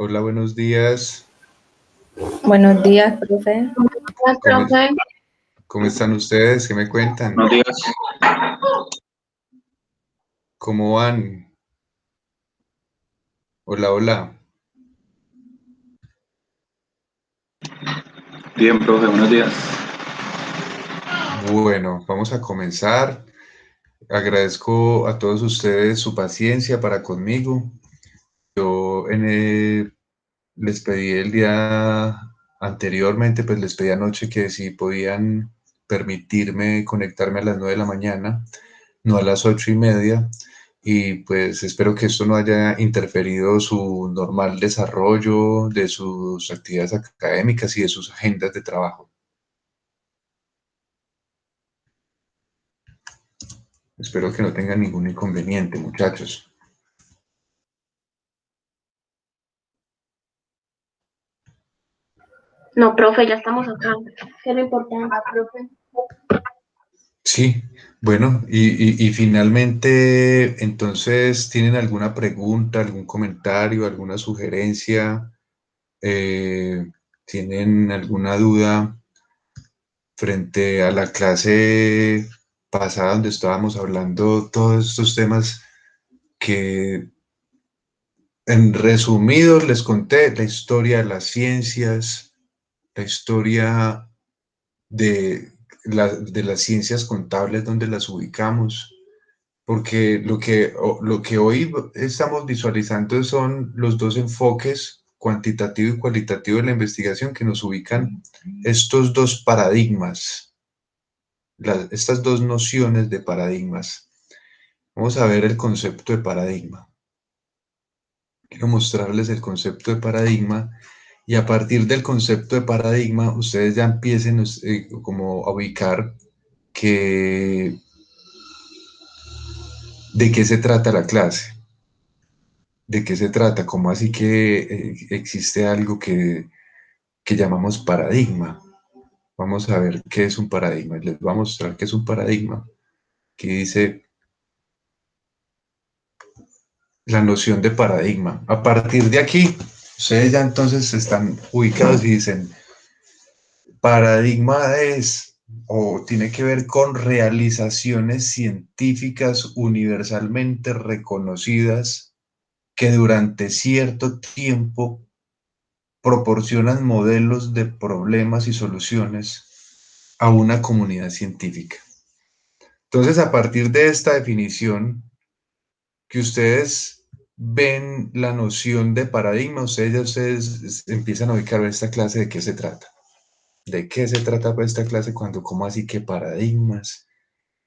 Hola, buenos días. Buenos días, profe. Hola, ¿Cómo, profe. cómo están ustedes? ¿Qué me cuentan? Buenos días. ¿Cómo van? Hola, hola. Bien, profe, buenos días. Bueno, vamos a comenzar. Agradezco a todos ustedes su paciencia para conmigo. Yo les pedí el día anteriormente, pues les pedí anoche que si podían permitirme conectarme a las 9 de la mañana, no a las 8:30, y pues espero que esto no haya interferido su normal desarrollo de sus actividades académicas y de sus agendas de trabajo. Espero que no tengan ningún inconveniente, muchachos. No, profe, ya estamos acá. ¿Qué es lo importante, profe? Sí, bueno, y finalmente, entonces, ¿tienen alguna pregunta, algún comentario, alguna sugerencia? Eh, ¿Tienen alguna duda frente a la clase pasada donde estábamos hablando todos estos temas que en resumidos les conté la historia de las ciencias, la historia de, de las ciencias contables, donde las ubicamos? Porque lo que hoy estamos visualizando son los dos enfoques, cuantitativo y cualitativo, de la investigación, que nos ubican estos dos paradigmas, estas dos nociones de paradigmas. Vamos a ver el concepto de paradigma. Quiero mostrarles el concepto de paradigma, y a partir del concepto de paradigma ustedes ya empiecen como a ubicar que, de qué se trata la clase. ¿De qué se trata? ¿Cómo así que existe algo que llamamos paradigma? Vamos a ver qué es un paradigma. Les voy a mostrar qué es un paradigma. Aquí dice la noción de paradigma. A partir de aquí, ustedes ya entonces están ubicados y dicen, paradigma es o tiene que ver con realizaciones científicas universalmente reconocidas que durante cierto tiempo proporcionan modelos de problemas y soluciones a una comunidad científica. Entonces, a partir de esta definición, que ustedes ven la noción de paradigma, ustedes empiezan a ubicar esta clase de qué se trata. ¿De qué se trata pues esta clase? Cuando, ¿cómo así que paradigmas?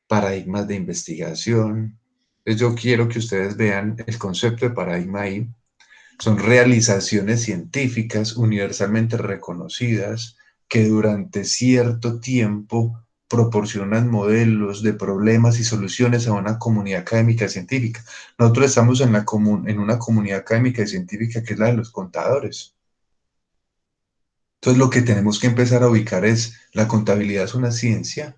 Paradigmas de investigación. Entonces yo quiero que ustedes vean el concepto de paradigma ahí. Son realizaciones científicas universalmente reconocidas que durante cierto tiempo proporcionan modelos de problemas y soluciones a una comunidad académica y científica. Nosotros estamos en una comunidad académica y científica que es la de los contadores. Entonces lo que tenemos que empezar a ubicar es, ¿la contabilidad es una ciencia?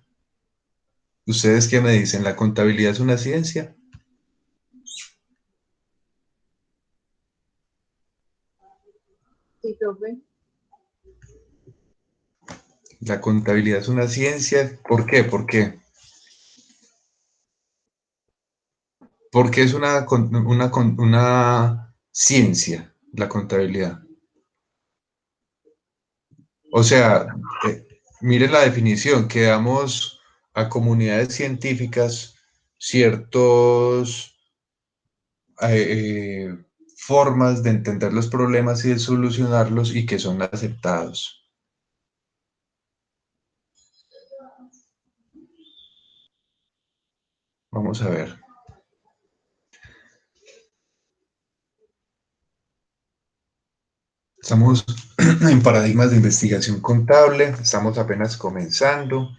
¿Ustedes qué me dicen? ¿La contabilidad es una ciencia? Sí, profe. ¿La contabilidad es una ciencia? ¿Por qué? ¿Por qué? Porque es una ciencia, la contabilidad. O sea, miren la definición, que damos a comunidades científicas ciertos formas de entender los problemas y de solucionarlos, y que son aceptados. Vamos a ver. Estamos en paradigmas de investigación contable, estamos apenas comenzando.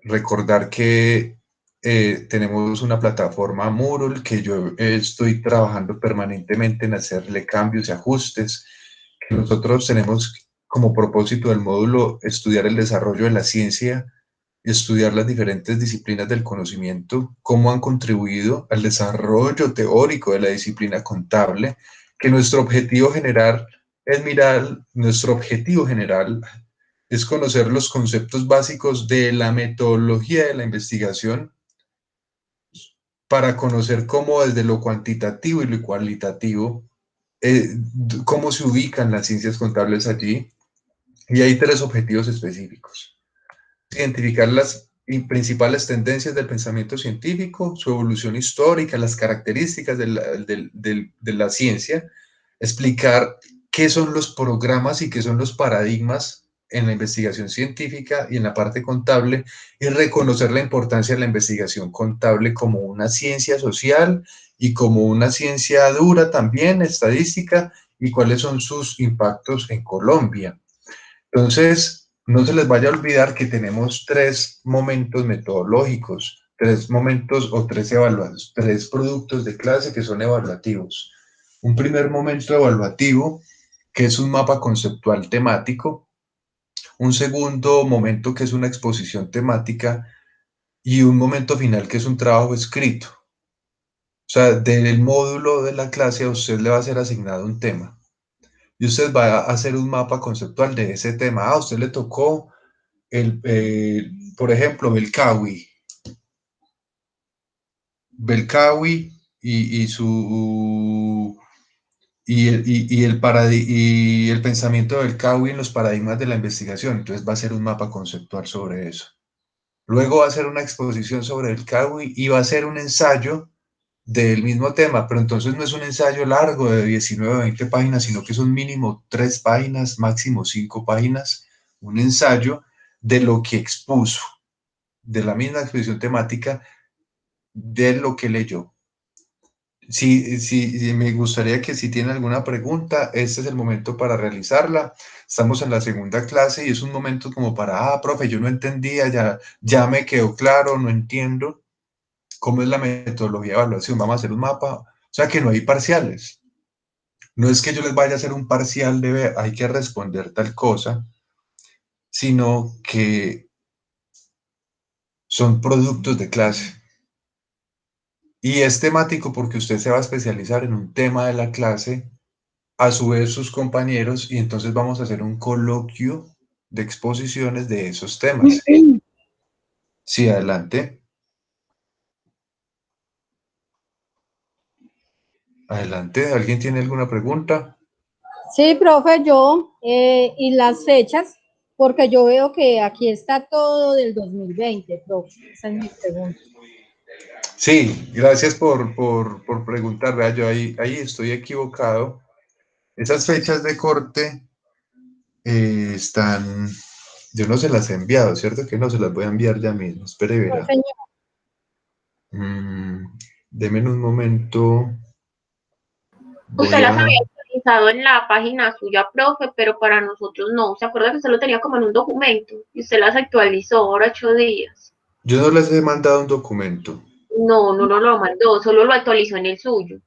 Recordar que tenemos una plataforma Moodle, que yo estoy trabajando permanentemente en hacerle cambios y ajustes, que nosotros tenemos como propósito del módulo estudiar el desarrollo de la ciencia, estudiar las diferentes disciplinas del conocimiento, cómo han contribuido al desarrollo teórico de la disciplina contable, que nuestro objetivo general es mirar, nuestro objetivo general es conocer los conceptos básicos de la metodología de la investigación para conocer cómo desde lo cuantitativo y lo cualitativo, cómo se ubican las ciencias contables allí. Y hay tres objetivos específicos. Identificar las principales tendencias del pensamiento científico, su evolución histórica, las características de la ciencia, explicar qué son los programas y qué son los paradigmas en la investigación científica y en la parte contable, y reconocer la importancia de la investigación contable como una ciencia social y como una ciencia dura también, estadística, y cuáles son sus impactos en Colombia. Entonces, no se les vaya a olvidar que tenemos tres momentos metodológicos, tres momentos o tres evaluados, tres productos de clase que son evaluativos. Un primer momento evaluativo, que es un mapa conceptual temático. Un segundo momento, que es una exposición temática. Y un momento final, que es un trabajo escrito. O sea, del módulo de la clase a usted le va a ser asignado un tema. Y usted va a hacer un mapa conceptual de ese tema. A usted le tocó por ejemplo, Belkawi y su y el pensamiento del Belkawi en los paradigmas de la investigación. Entonces va a ser un mapa conceptual sobre eso. Luego va a ser una exposición sobre el Belkawi y va a ser un ensayo del mismo tema, pero entonces no es un ensayo largo de 19 o 20 páginas, sino que son mínimo 3 páginas, máximo 5 páginas, un ensayo de lo que expuso, de la misma exposición temática, de lo que leyó. Sí, me gustaría que si tiene alguna pregunta, este es el momento para realizarla. Estamos en la segunda clase y es un momento como para, profe, yo no entendía, ya me quedó claro, no entiendo cómo es la metodología de evaluación, vamos a hacer un mapa, o sea que no hay parciales. No es que yo les vaya a hacer un parcial de ver, hay que responder tal cosa, sino que son productos de clase. Y es temático porque usted se va a especializar en un tema de la clase, a su vez sus compañeros, y entonces vamos a hacer un coloquio de exposiciones de esos temas. Sí, adelante. Adelante, ¿alguien tiene alguna pregunta? Sí, profe, y las fechas, porque yo veo que aquí está todo del 2020, profe, esa es mi pregunta. Sí, gracias por preguntar. Vea, yo ahí estoy equivocado. Esas fechas de corte están, yo no se las he enviado, ¿cierto? Que no se las voy a enviar ya mismo. Espere y No, verá. señor. Deme un momento. Usted Voy las a... había actualizado en la página suya, profe, pero para nosotros no. ¿Se acuerda que usted lo tenía como en un documento? Y usted las actualizó ahora 8 días. Yo no les he mandado un documento. No, no lo mandó, solo lo actualizó en el suyo.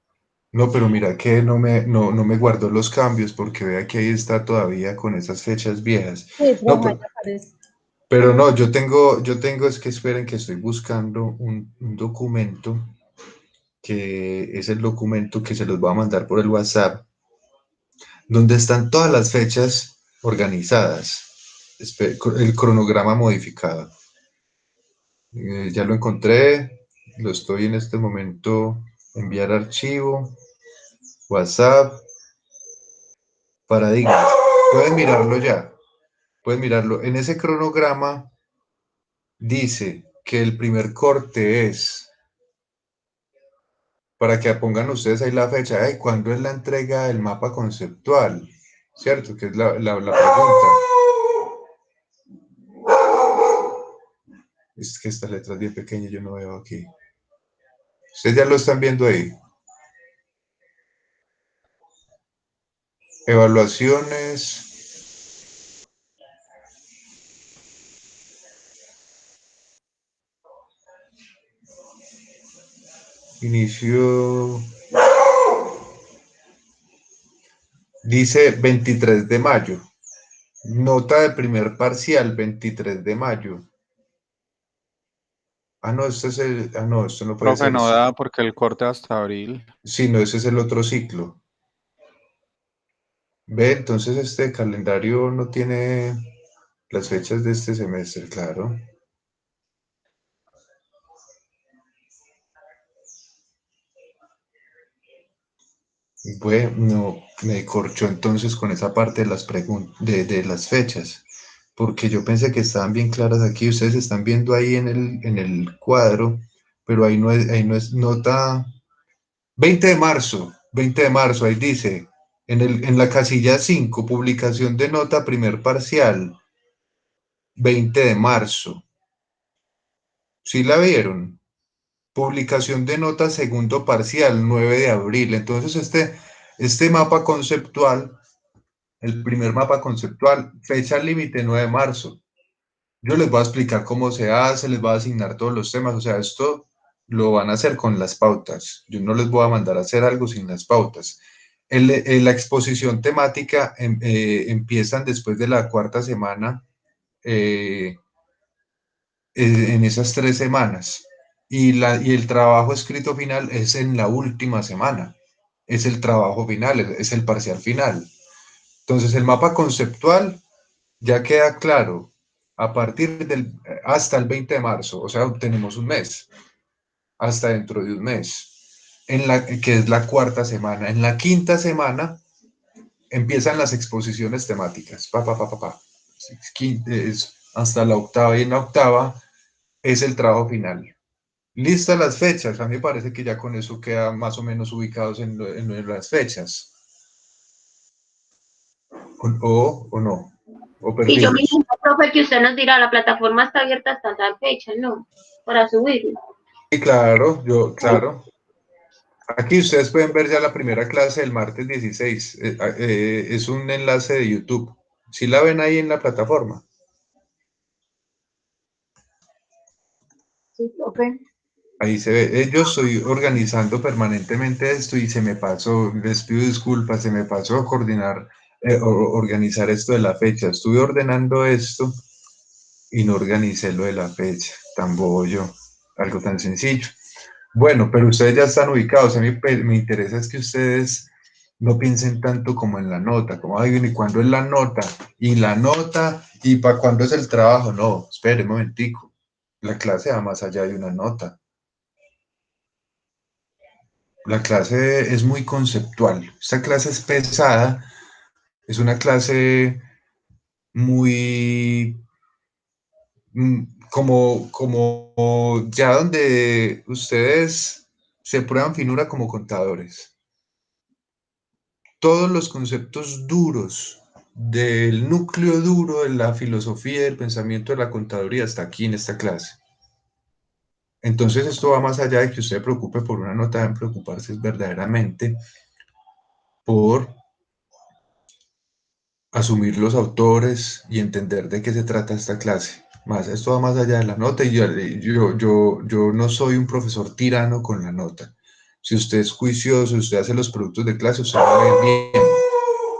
No, pero mira que no me guardó los cambios porque vea que ahí está todavía con esas fechas viejas. Sí, No, profe, ahí aparece. pero no, yo tengo, es que esperen que estoy buscando un documento que es el documento que se los voy a mandar por el WhatsApp, donde están todas las fechas organizadas, el cronograma modificado. Ya lo encontré, lo estoy en este momento, enviar archivo, WhatsApp, paradigmas. Pueden mirarlo ya, pueden mirarlo. En ese cronograma dice que el primer corte es, para que pongan ustedes ahí la fecha, ¿cuándo es la entrega del mapa conceptual? ¿Cierto? Que es la pregunta. Es que esta letra es bien pequeña, yo no veo aquí. Ustedes ya lo están viendo ahí. Evaluaciones. Inicio. Dice 23 de mayo. Nota de primer parcial, 23 de mayo. No, este es el. No, esto no puede Profe, ser. no da porque el corte hasta abril. Sí, no, ese es el otro ciclo. Ve, entonces este calendario no tiene las fechas de este semestre, claro. Bueno, me corchó entonces con esa parte de las de las fechas, porque yo pensé que estaban bien claras aquí. Ustedes están viendo ahí en el cuadro, pero ahí no es nota 20 de marzo, 20 de marzo, ahí dice, en la casilla 5 publicación de nota primer parcial, 20 de marzo. ¿Sí la vieron? Publicación de nota segundo parcial, 9 de abril. Entonces, este mapa conceptual, el primer mapa conceptual, fecha límite 9 de marzo. Yo les voy a explicar cómo se hace, les voy a asignar todos los temas, o sea, esto lo van a hacer con las pautas. Yo no les voy a mandar a hacer algo sin las pautas. La exposición temática empiezan después de la cuarta semana, eh, en esas 3 semanas. Y el trabajo escrito final es en la última semana. Es el trabajo final, es el parcial final. Entonces, el mapa conceptual ya queda claro a partir hasta el 20 de marzo, o sea, tenemos un mes, hasta dentro de un mes, que es la cuarta semana. En la quinta semana empiezan las exposiciones temáticas, es hasta la octava, y en la octava es el trabajo final. Listas las fechas, a mí me parece que ya con eso queda más o menos ubicados en las fechas, o no, o Y yo me perdidos. imagino, profe, que usted nos dirá, la plataforma está abierta hasta tal fecha, ¿no? Para subirlo. Y claro, claro. Aquí ustedes pueden ver ya la primera clase del martes 16. Es un enlace de YouTube. ¿Sí la ven ahí en la plataforma? Sí, profe. Ahí se ve. Yo estoy organizando permanentemente esto y se me pasó, les pido disculpas, se me pasó a coordinar, organizar esto de la fecha. Estuve ordenando esto y no organicé lo de la fecha. Tan bollo, algo tan sencillo. Bueno, pero ustedes ya están ubicados. A mí me interesa es que ustedes no piensen tanto como en la nota, como, ay, ¿y cuándo es la nota? Y la nota, ¿y para cuándo es el trabajo? No, espere un momentico. La clase va más allá de una nota. La clase es muy conceptual. Esta clase es pesada, es una clase muy como ya donde ustedes se prueban finura como contadores. Todos los conceptos duros del núcleo duro de la filosofía y del pensamiento de la contaduría está aquí en esta clase. Entonces esto va más allá de que usted se preocupe por una nota, deben preocuparse verdaderamente por asumir los autores y entender de qué se trata esta clase. Más, esto va más allá de la nota y yo no soy un profesor tirano con la nota. Si usted es juicioso, usted hace los productos de clase, usted va a ver bien,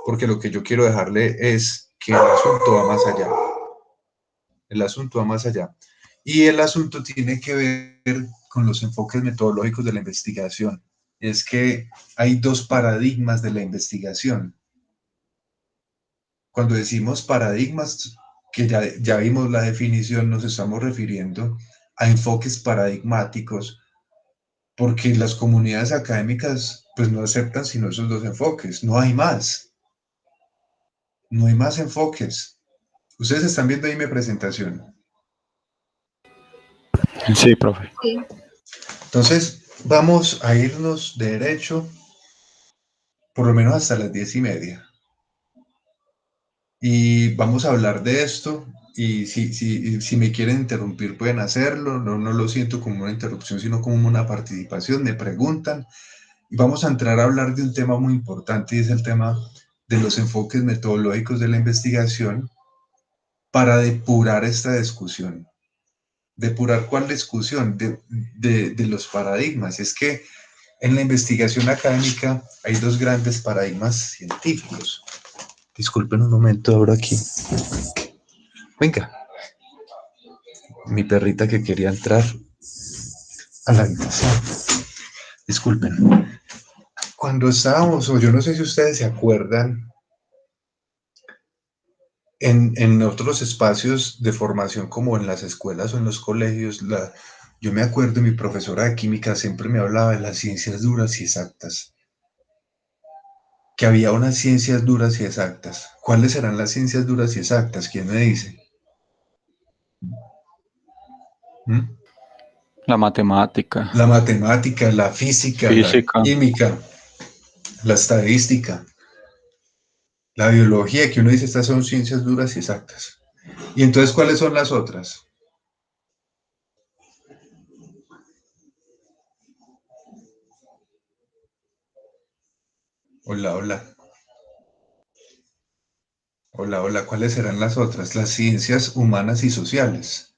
porque lo que yo quiero dejarle es que el asunto va más allá. El asunto va más allá. Y el asunto tiene que ver con los enfoques metodológicos de la investigación. Es que hay dos paradigmas de la investigación. Cuando decimos paradigmas, que ya vimos la definición, nos estamos refiriendo a enfoques paradigmáticos, porque las comunidades académicas pues no aceptan sino esos dos enfoques, no hay más, no hay más enfoques. Ustedes están viendo ahí mi presentación. Sí, profe. Sí. Entonces, vamos a irnos derecho, por lo menos hasta las 10:30. Y vamos a hablar de esto. Y si me quieren interrumpir, pueden hacerlo. No lo siento como una interrupción, sino como una participación. Me preguntan. Y vamos a entrar a hablar de un tema muy importante, y es el tema de los enfoques metodológicos de la investigación para depurar esta discusión. ¿Depurar cuál discusión? De los paradigmas. Es que en la investigación académica hay dos grandes paradigmas científicos. Disculpen un momento, abro aquí. Venga. Mi perrita que quería entrar a la habitación. Disculpen. Cuando estábamos, o yo no sé si ustedes se acuerdan, en otros espacios de formación como en las escuelas o en los colegios, yo me acuerdo, mi profesora de química siempre me hablaba de las ciencias duras y exactas, que había unas ciencias duras y exactas. ¿Cuáles serán las ciencias duras y exactas? ¿Quién me dice? ¿Mm? La matemática, La matemática, la física, la física, química, la estadística, la biología, que uno dice estas son ciencias duras y exactas. ¿Y entonces cuáles son las otras? Hola, hola. Hola, hola. ¿Cuáles serán las otras? Las ciencias humanas y sociales.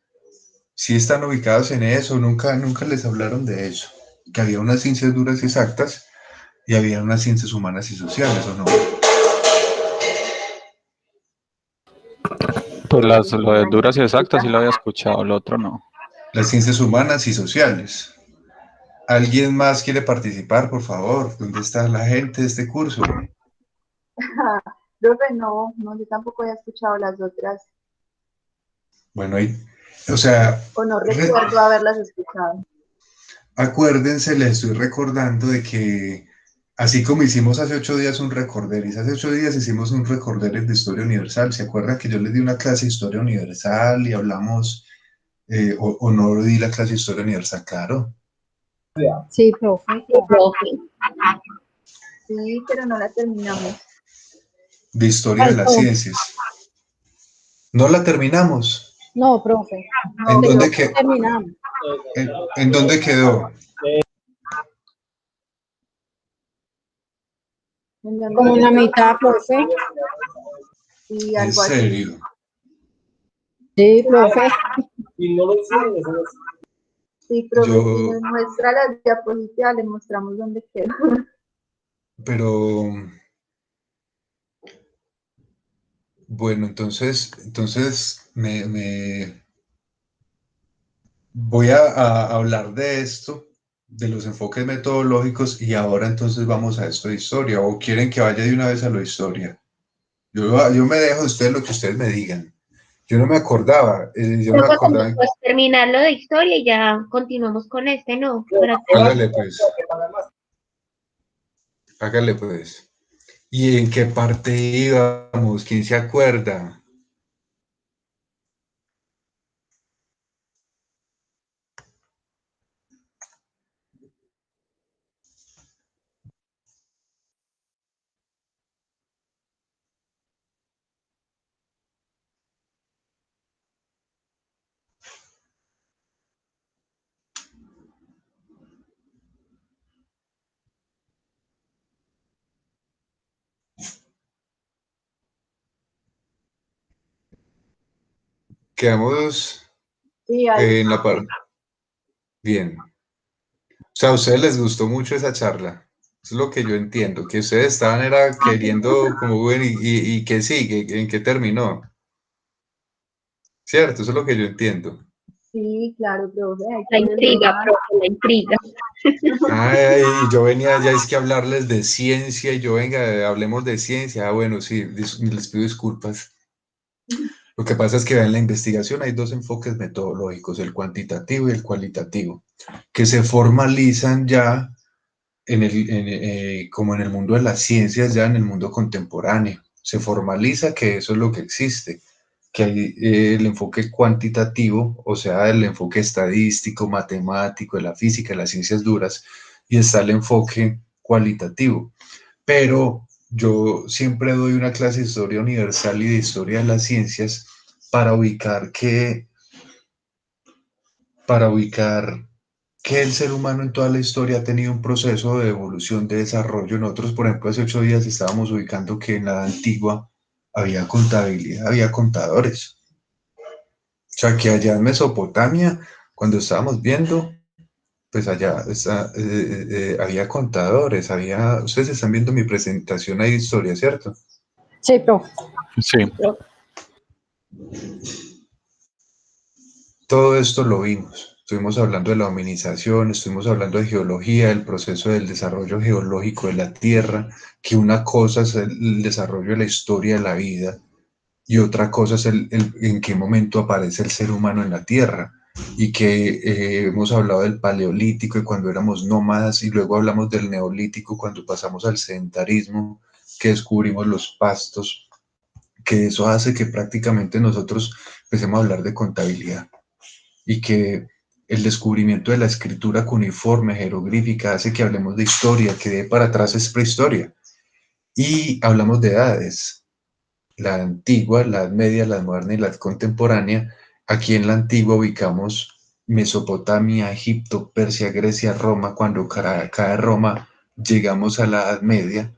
¿Sí están ubicados en eso? Nunca les hablaron de eso. Que había unas ciencias duras y exactas y había unas ciencias humanas y sociales, ¿o no? pues lo de duras y exactas sí lo había escuchado, lo otro no. Las ciencias humanas y sociales. ¿Alguien más quiere participar, por favor? ¿Dónde está la gente de este curso? Profe, no, yo tampoco había escuchado las otras, Bueno, o sea, o no recuerdo haberlas escuchado. acuérdense, les estoy recordando de que así como hicimos hace 8 días un recorderis, hace 8 días hicimos un recorderis de historia universal. ¿Se acuerdan que yo les di una clase de historia universal y hablamos, o no di la clase de historia universal? Claro. Sí, profe. Sí, pero no la terminamos. De historia de las Faltó. ciencias. ¿No la terminamos? No, profe. ¿En No, dónde, Terminamos. en dónde quedó? Como en la mitad, profe. y ¿En algo así. serio? Sí, profe. Sí, profe, si Yo, nos muestra las diapositivas, le mostramos dónde quedó. pero bueno, entonces voy a hablar de esto, de los enfoques metodológicos, y ahora entonces vamos a esto de historia, o quieren que vaya de una vez a lo de historia. Yo me dejo de ustedes lo que ustedes me digan. Yo no me acordaba, yo no me Luego como acordaba. pues terminar lo de historia y ya continuamos con este, ¿no? Hágale pues, hágale pues. ¿Y en qué parte íbamos? ¿Quién se acuerda? Quedamos Sí, ahí. en la parte. Bien. O sea, a ustedes les gustó mucho esa charla. Eso es lo que yo entiendo, que ustedes estaban era queriendo como, bueno, y qué sigue, en qué terminó. ¿Cierto? Eso es lo que yo entiendo. Sí, claro, profe. Hay La que intriga, desglosar. profe, la intriga. Ay, yo venía ya es que hablarles de ciencia y yo venga, hablemos de ciencia. Ah, bueno, sí, les pido disculpas. Lo que pasa es que en la investigación hay dos enfoques metodológicos, el cuantitativo y el cualitativo, que se formalizan ya como en el mundo de las ciencias, ya en el mundo contemporáneo. Se formaliza que eso es lo que existe, que hay el enfoque cuantitativo, o sea, el enfoque estadístico, matemático, de la física, de las ciencias duras, y está el enfoque cualitativo. Pero yo siempre doy una clase de historia universal y de historia de las ciencias para ubicar que el ser humano en toda la historia ha tenido un proceso de evolución, de desarrollo. Nosotros, por ejemplo, hace 8 días estábamos ubicando que en la antigua había contabilidad, había contadores. O sea, que allá en Mesopotamia, cuando estábamos viendo, pues allá había contadores, ustedes están viendo mi presentación ahí de historia, ¿cierto? Sí, profe. Sí. Todo esto lo vimos. Estuvimos hablando de la hominización, estuvimos hablando de geología, del proceso del desarrollo geológico de la Tierra, que una cosa es el desarrollo de la historia de la vida y otra cosa es en qué momento aparece el ser humano en la Tierra. Y que hemos hablado del paleolítico y cuando éramos nómadas, y luego hablamos del neolítico cuando pasamos al sedentarismo, que descubrimos los pastos, que eso hace que prácticamente nosotros empecemos a hablar de contabilidad y que el descubrimiento de la escritura cuneiforme, jeroglífica, hace que hablemos de historia, que de para atrás es prehistoria. Y hablamos de edades, la antigua, la edad media, la moderna y la contemporánea. Aquí en la antigua ubicamos Mesopotamia, Egipto, Persia, Grecia, Roma. Cuando cae Roma, llegamos a la Edad Media.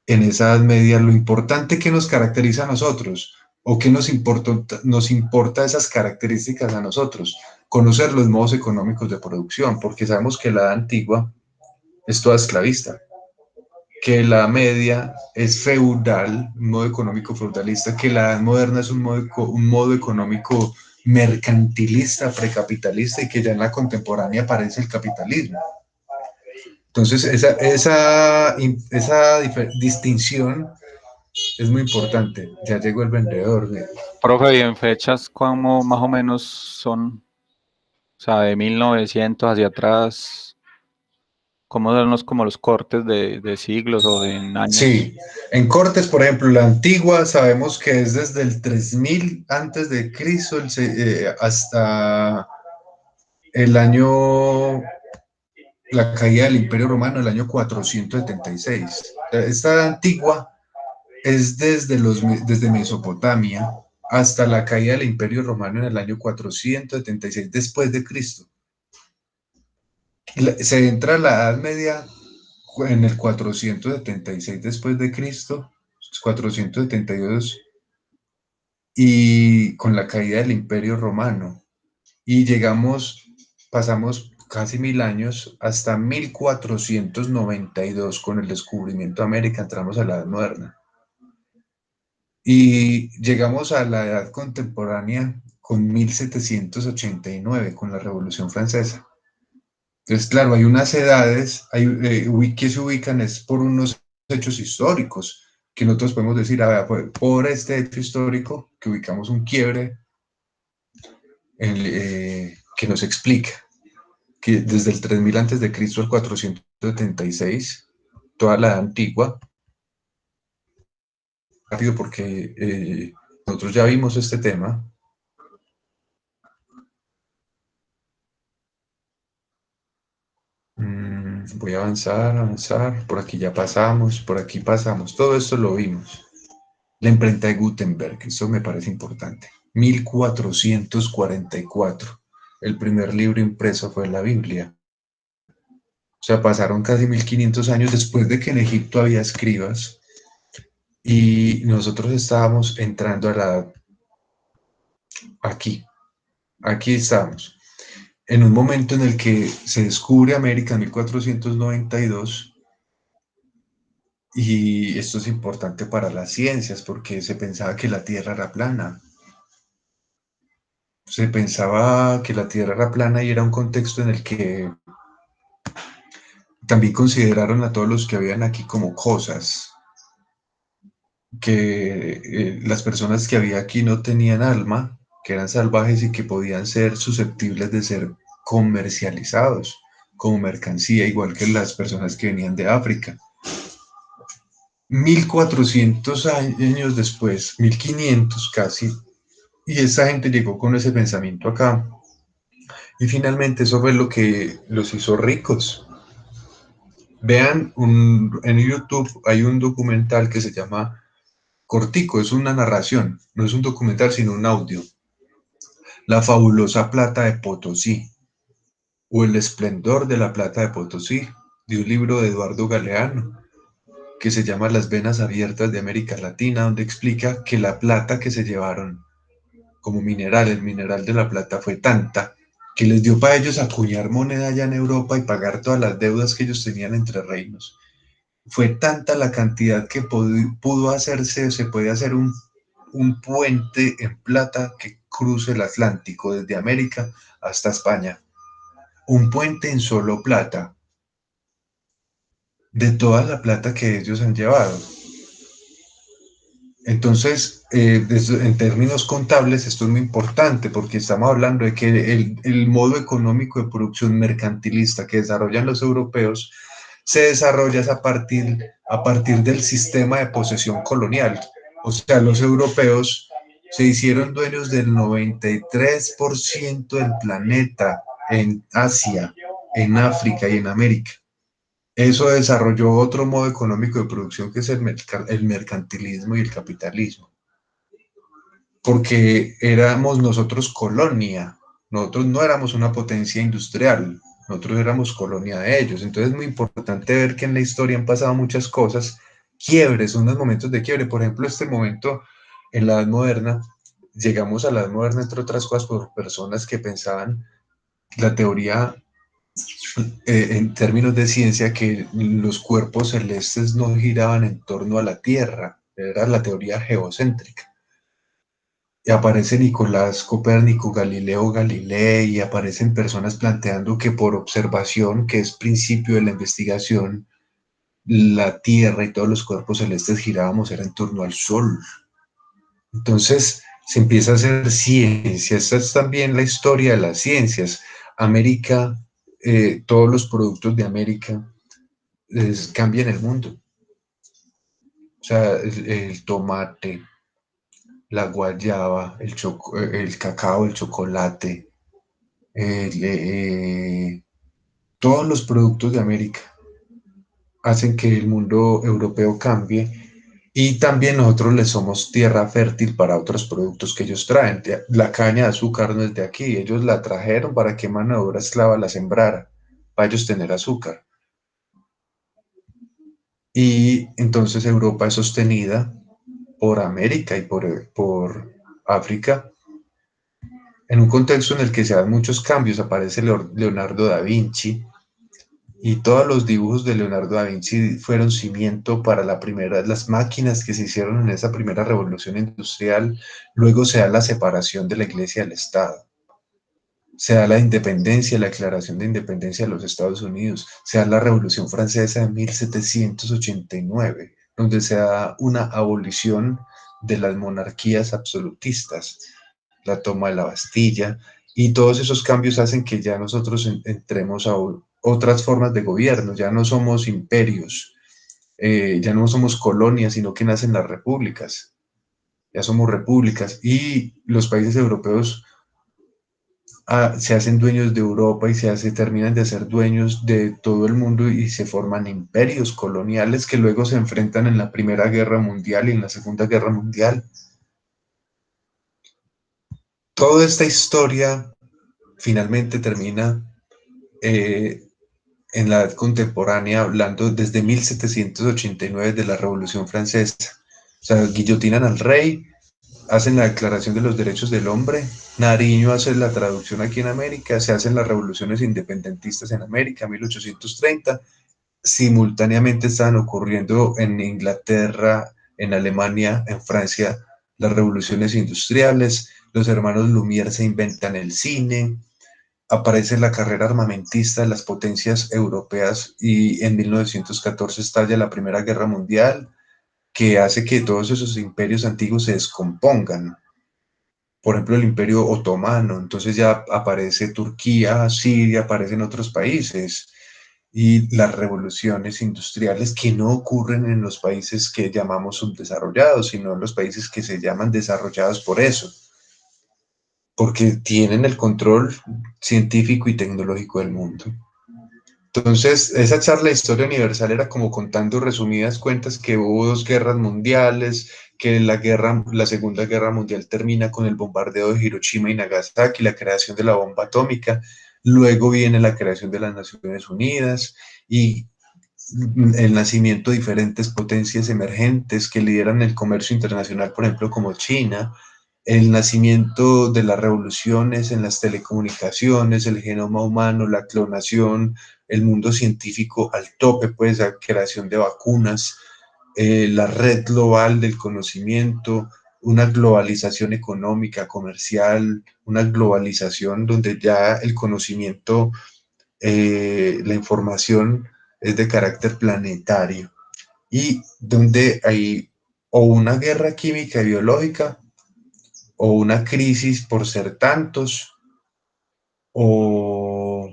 En esa Edad Media, lo importante que nos caracteriza a nosotros, o que nos importa esas características a nosotros, conocer los modos económicos de producción, porque sabemos que la Edad Antigua es toda esclavista, que la media es feudal, un modo económico feudalista, que la edad moderna es un modo económico mercantilista, precapitalista, y que ya en la contemporánea aparece el capitalismo. Entonces, esa distinción es muy importante. Ya llegó el vendedor. Profe, ¿y en fechas cómo más o menos son? O sea, de 1900 hacia atrás, ¿cómo son como los cortes de siglos o de años? Sí, en cortes, por ejemplo, la antigua sabemos que es desde el 3000 antes de Cristo hasta el año, la caída del Imperio Romano, el año 476. Esta antigua es desde Mesopotamia hasta la caída del Imperio Romano en el año 476 después de Cristo. Se entra a la Edad Media en el 476 después de Cristo, 472, y con la caída del Imperio Romano. Y pasamos casi 1000 años hasta 1492 con el descubrimiento de América, entramos a la Edad Moderna. Y llegamos a la Edad Contemporánea con 1789, con la Revolución Francesa. Entonces, claro, hay unas edades que se ubican es por unos hechos históricos, que nosotros podemos decir, por este hecho histórico, que ubicamos un quiebre que nos explica que desde el 3000 antes de Cristo al 476, toda la edad antigua, rápido porque nosotros ya vimos este tema. Voy a avanzar, por aquí ya pasamos, por aquí pasamos, todo esto lo vimos. La imprenta de Gutenberg, eso me parece importante. 1444, el primer libro impreso fue la Biblia. O sea, pasaron casi 1500 años después de que en Egipto había escribas y nosotros estábamos entrando a la... Aquí estamos. En un momento en el que se descubre América en 1492, y esto es importante para las ciencias porque se pensaba que la Tierra era plana. Se pensaba que la Tierra era plana y era un contexto en el que también consideraron a todos los que habían aquí como cosas, que las personas que había aquí no tenían alma, que eran salvajes y que podían ser susceptibles de ser comercializados como mercancía, igual que las personas que venían de África. 1400 años después, 1500 casi, y esa gente llegó con ese pensamiento acá. Y finalmente eso fue lo que los hizo ricos. Vean, en YouTube hay un documental que se llama cortico, es una narración, no es un documental sino un audio. La fabulosa plata de Potosí, o el esplendor de la plata de Potosí, de un libro de Eduardo Galeano, que se llama Las venas abiertas de América Latina, donde explica que la plata que se llevaron como mineral, el mineral de la plata fue tanta que les dio para ellos acuñar moneda allá en Europa y pagar todas las deudas que ellos tenían entre reinos. Fue tanta la cantidad que pudo hacerse, se puede hacer un puente en plata que cruce el Atlántico desde América hasta España. Un puente en solo plata, de toda la plata que ellos han llevado. Entonces, en términos contables, esto es muy importante porque estamos hablando de que el modo económico de producción mercantilista que desarrollan los europeos se desarrolla a partir del sistema de posesión colonial. O sea, los europeos se hicieron dueños del 93% del planeta en Asia, en África y en América. Eso desarrolló otro modo económico de producción que es el mercantilismo y el capitalismo, porque éramos nosotros colonia, nosotros no éramos una potencia industrial, nosotros éramos colonia de ellos. Entonces es muy importante ver que en la historia han pasado muchas cosas, quiebres, unos momentos de quiebre. Por ejemplo, este momento en la Edad Moderna, llegamos a la Edad Moderna, entre otras cosas, por personas que pensaban la teoría en términos de ciencia, que los cuerpos celestes no giraban en torno a la Tierra, era la teoría geocéntrica. Y aparece Nicolás Copérnico, Galileo Galilei, y aparecen personas planteando que por observación, que es principio de la investigación, la Tierra y todos los cuerpos celestes girábamos era en torno al Sol. Entonces se empieza a hacer ciencia. Esta es también la historia de las ciencias. América, todos los productos de América cambian el mundo. O sea, el tomate, la guayaba, el cacao, el chocolate, todos los productos de América hacen que el mundo europeo cambie, y también nosotros le somos tierra fértil para otros productos que ellos traen. La caña de azúcar no es de aquí, ellos la trajeron para que mano de obra esclava la sembrara, para ellos tener azúcar. Y entonces Europa es sostenida por América y por África, en un contexto en el que se dan muchos cambios. Aparece Leonardo da Vinci, y todos los dibujos de Leonardo da Vinci fueron cimiento para las máquinas que se hicieron en esa primera revolución industrial. Luego se da la separación de la Iglesia del Estado, se da la independencia, la declaración de independencia de los Estados Unidos, se da la Revolución Francesa de 1789, donde se da una abolición de las monarquías absolutistas, la toma de la Bastilla, y todos esos cambios hacen que ya nosotros entremos a otras formas de gobierno. Ya no somos imperios, ya no somos colonias, sino que nacen las repúblicas, ya somos repúblicas, y los países europeos se hacen dueños de Europa y terminan de ser dueños de todo el mundo, y se forman imperios coloniales que luego se enfrentan en la Primera Guerra Mundial y en la Segunda Guerra Mundial. Toda esta historia finalmente termina en la edad contemporánea, hablando desde 1789 de la Revolución Francesa. O sea, guillotinan al rey, hacen la Declaración de los Derechos del Hombre, Nariño hace la traducción aquí en América, se hacen las revoluciones independentistas en América, 1830, simultáneamente estaban ocurriendo en Inglaterra, en Alemania, en Francia, las revoluciones industriales, los hermanos Lumière se inventan el cine, aparece la carrera armamentista de las potencias europeas, y en 1914 estalla la Primera Guerra Mundial, que hace que todos esos imperios antiguos se descompongan. Por ejemplo, el Imperio Otomano, entonces ya aparece Turquía, Siria, aparecen otros países, y las revoluciones industriales que no ocurren en los países que llamamos subdesarrollados, sino en los países que se llaman desarrollados por eso, porque tienen el control científico y tecnológico del mundo. Entonces, esa charla de historia universal era como contando resumidas cuentas que hubo dos guerras mundiales, que la Segunda Guerra Mundial termina con el bombardeo de Hiroshima y Nagasaki, la creación de la bomba atómica, luego viene la creación de las Naciones Unidas y el nacimiento de diferentes potencias emergentes que lideran el comercio internacional, por ejemplo, como China, el nacimiento de las revoluciones en las telecomunicaciones, el genoma humano, la clonación, el mundo científico al tope, pues la creación de vacunas, la red global del conocimiento, una globalización económica, comercial, una globalización donde ya el conocimiento, la información es de carácter planetario, y donde hay o una guerra química y biológica, o una crisis por ser tantos, o,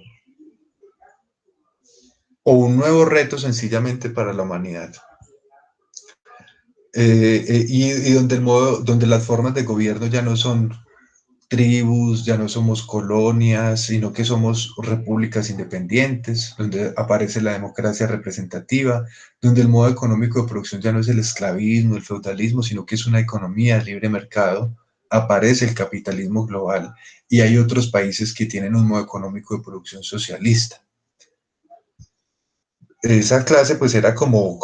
o un nuevo reto sencillamente para la humanidad. Y donde las formas de gobierno ya no son tribus, ya no somos colonias, sino que somos repúblicas independientes, donde aparece la democracia representativa, donde el modo económico de producción ya no es el esclavismo, el feudalismo, sino que es una economía de libre mercado, aparece el capitalismo global y hay otros países que tienen un modo económico de producción socialista. Esa clase pues era como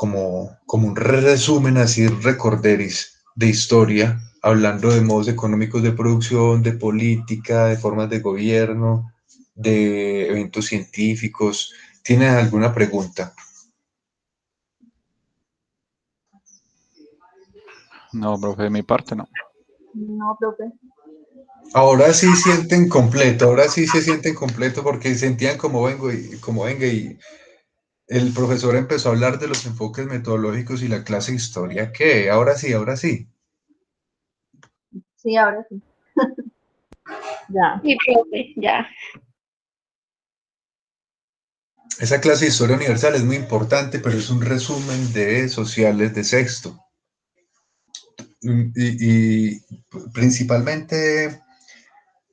un resumen así recorderis de historia, hablando de modos económicos de producción, de política, de formas de gobierno, de eventos científicos. ¿Tienen alguna pregunta? No, profe, de mi parte no. No, profe. Ahora sí sienten completo, ahora sí se sienten completo porque sentían como venga y el profesor empezó a hablar de los enfoques metodológicos y la clase de historia. ¿Qué? Ahora sí, ahora sí. Sí, ahora sí. Ya. Sí, profe, ya. Esa clase de historia universal es muy importante, pero es un resumen de sociales de sexto. Y principalmente,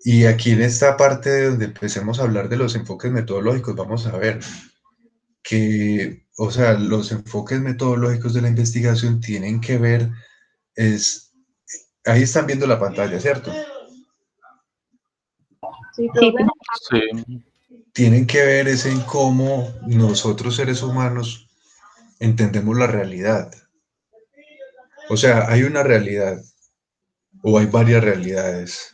y aquí en esta parte donde empecemos a hablar de los enfoques metodológicos, vamos a ver que, o sea, los enfoques metodológicos de la investigación tienen que ver, ahí están viendo la pantalla, ¿cierto? Sí, Sí, profe. Sí, Tienen que ver es en cómo nosotros seres humanos entendemos la realidad. O sea, hay una realidad o hay varias realidades.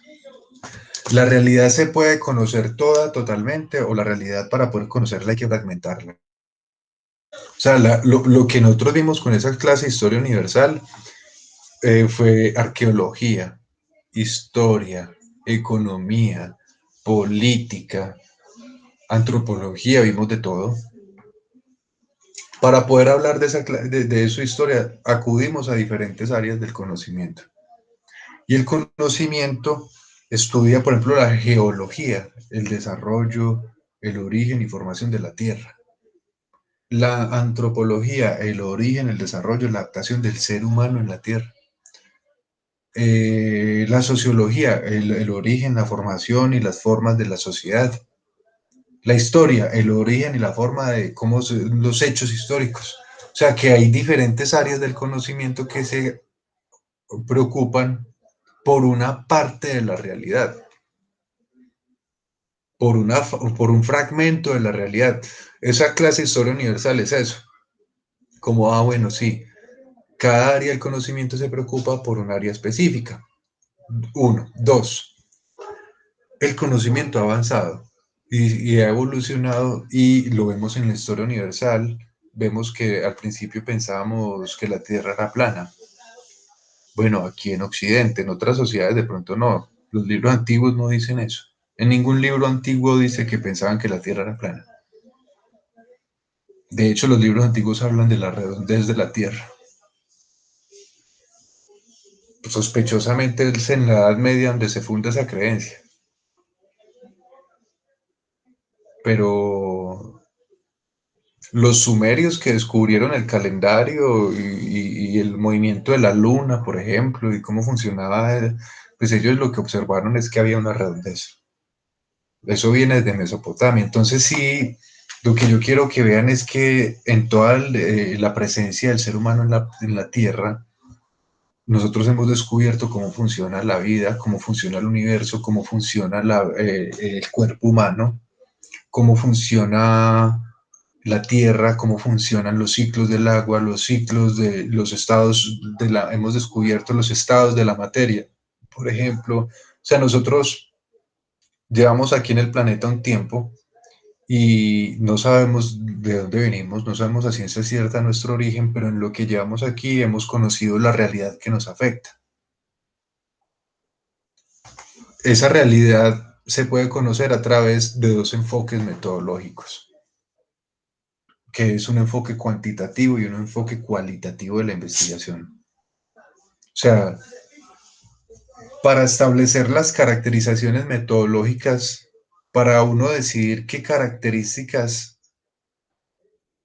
La realidad se puede conocer toda totalmente o la realidad para poder conocerla hay que fragmentarla. O sea, lo que nosotros vimos con esa clase de historia universal fue arqueología, historia, economía, política, antropología, vimos de todo. Para poder hablar de su historia, acudimos a diferentes áreas del conocimiento. Y el conocimiento estudia, por ejemplo, la geología, el desarrollo, el origen y formación de la Tierra. La antropología, el origen, el desarrollo, la adaptación del ser humano en la Tierra. La sociología, el origen, la formación y las formas de la sociedad. La historia, el origen y la forma de cómo los hechos históricos. O sea que hay diferentes áreas del conocimiento que se preocupan por una parte de la realidad, por un fragmento de la realidad. Esa clase de historia universal es eso. Como, bueno, sí, cada área del conocimiento se preocupa por un área específica. Uno. Dos, el conocimiento ha avanzado y ha evolucionado y lo vemos en la historia universal. Vemos que al principio pensábamos que la Tierra era plana. Bueno, aquí en Occidente, en otras sociedades de pronto no. Los libros antiguos no dicen eso. En ningún libro antiguo dice que pensaban que la Tierra era plana. De hecho, los libros antiguos hablan de la redondez de la Tierra. Sospechosamente es en la Edad Media donde se funda esa creencia. Pero los sumerios que descubrieron el calendario y el movimiento de la luna, por ejemplo, y cómo funcionaba, pues ellos lo que observaron es que había una redondez. Eso viene desde Mesopotamia. Entonces sí, lo que yo quiero que vean es que en toda la presencia del ser humano en la Tierra, nosotros hemos descubierto cómo funciona la vida, cómo funciona el universo, cómo funciona el cuerpo humano, cómo funciona la Tierra, cómo funcionan los ciclos del agua, los ciclos de los estados hemos descubierto los estados de la materia, por ejemplo. O sea, nosotros llevamos aquí en el planeta un tiempo y no sabemos de dónde venimos, no sabemos a ciencia cierta nuestro origen, pero en lo que llevamos aquí hemos conocido la realidad que nos afecta. Esa realidad se puede conocer a través de dos enfoques metodológicos, que es un enfoque cuantitativo y un enfoque cualitativo de la investigación. sea, para establecer las caracterizaciones metodológicas, para uno decidir qué características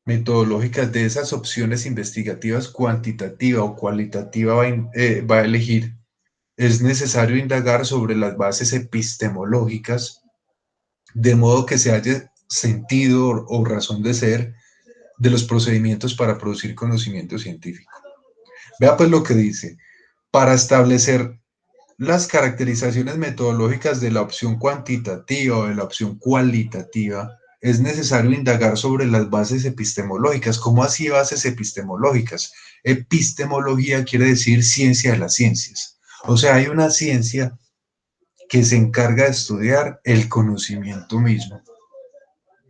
metodológicas de esas opciones investigativas cuantitativa o cualitativa va a elegir, es necesario indagar sobre las bases epistemológicas, de modo que se haya sentido o razón de ser de los procedimientos para producir conocimiento científico. Vea pues lo que dice, para establecer las caracterizaciones metodológicas de la opción cuantitativa o de la opción cualitativa, es necesario indagar sobre las bases epistemológicas. ¿Cómo así bases epistemológicas? Epistemología quiere decir ciencia de las ciencias. O sea, hay una ciencia que se encarga de estudiar el conocimiento mismo.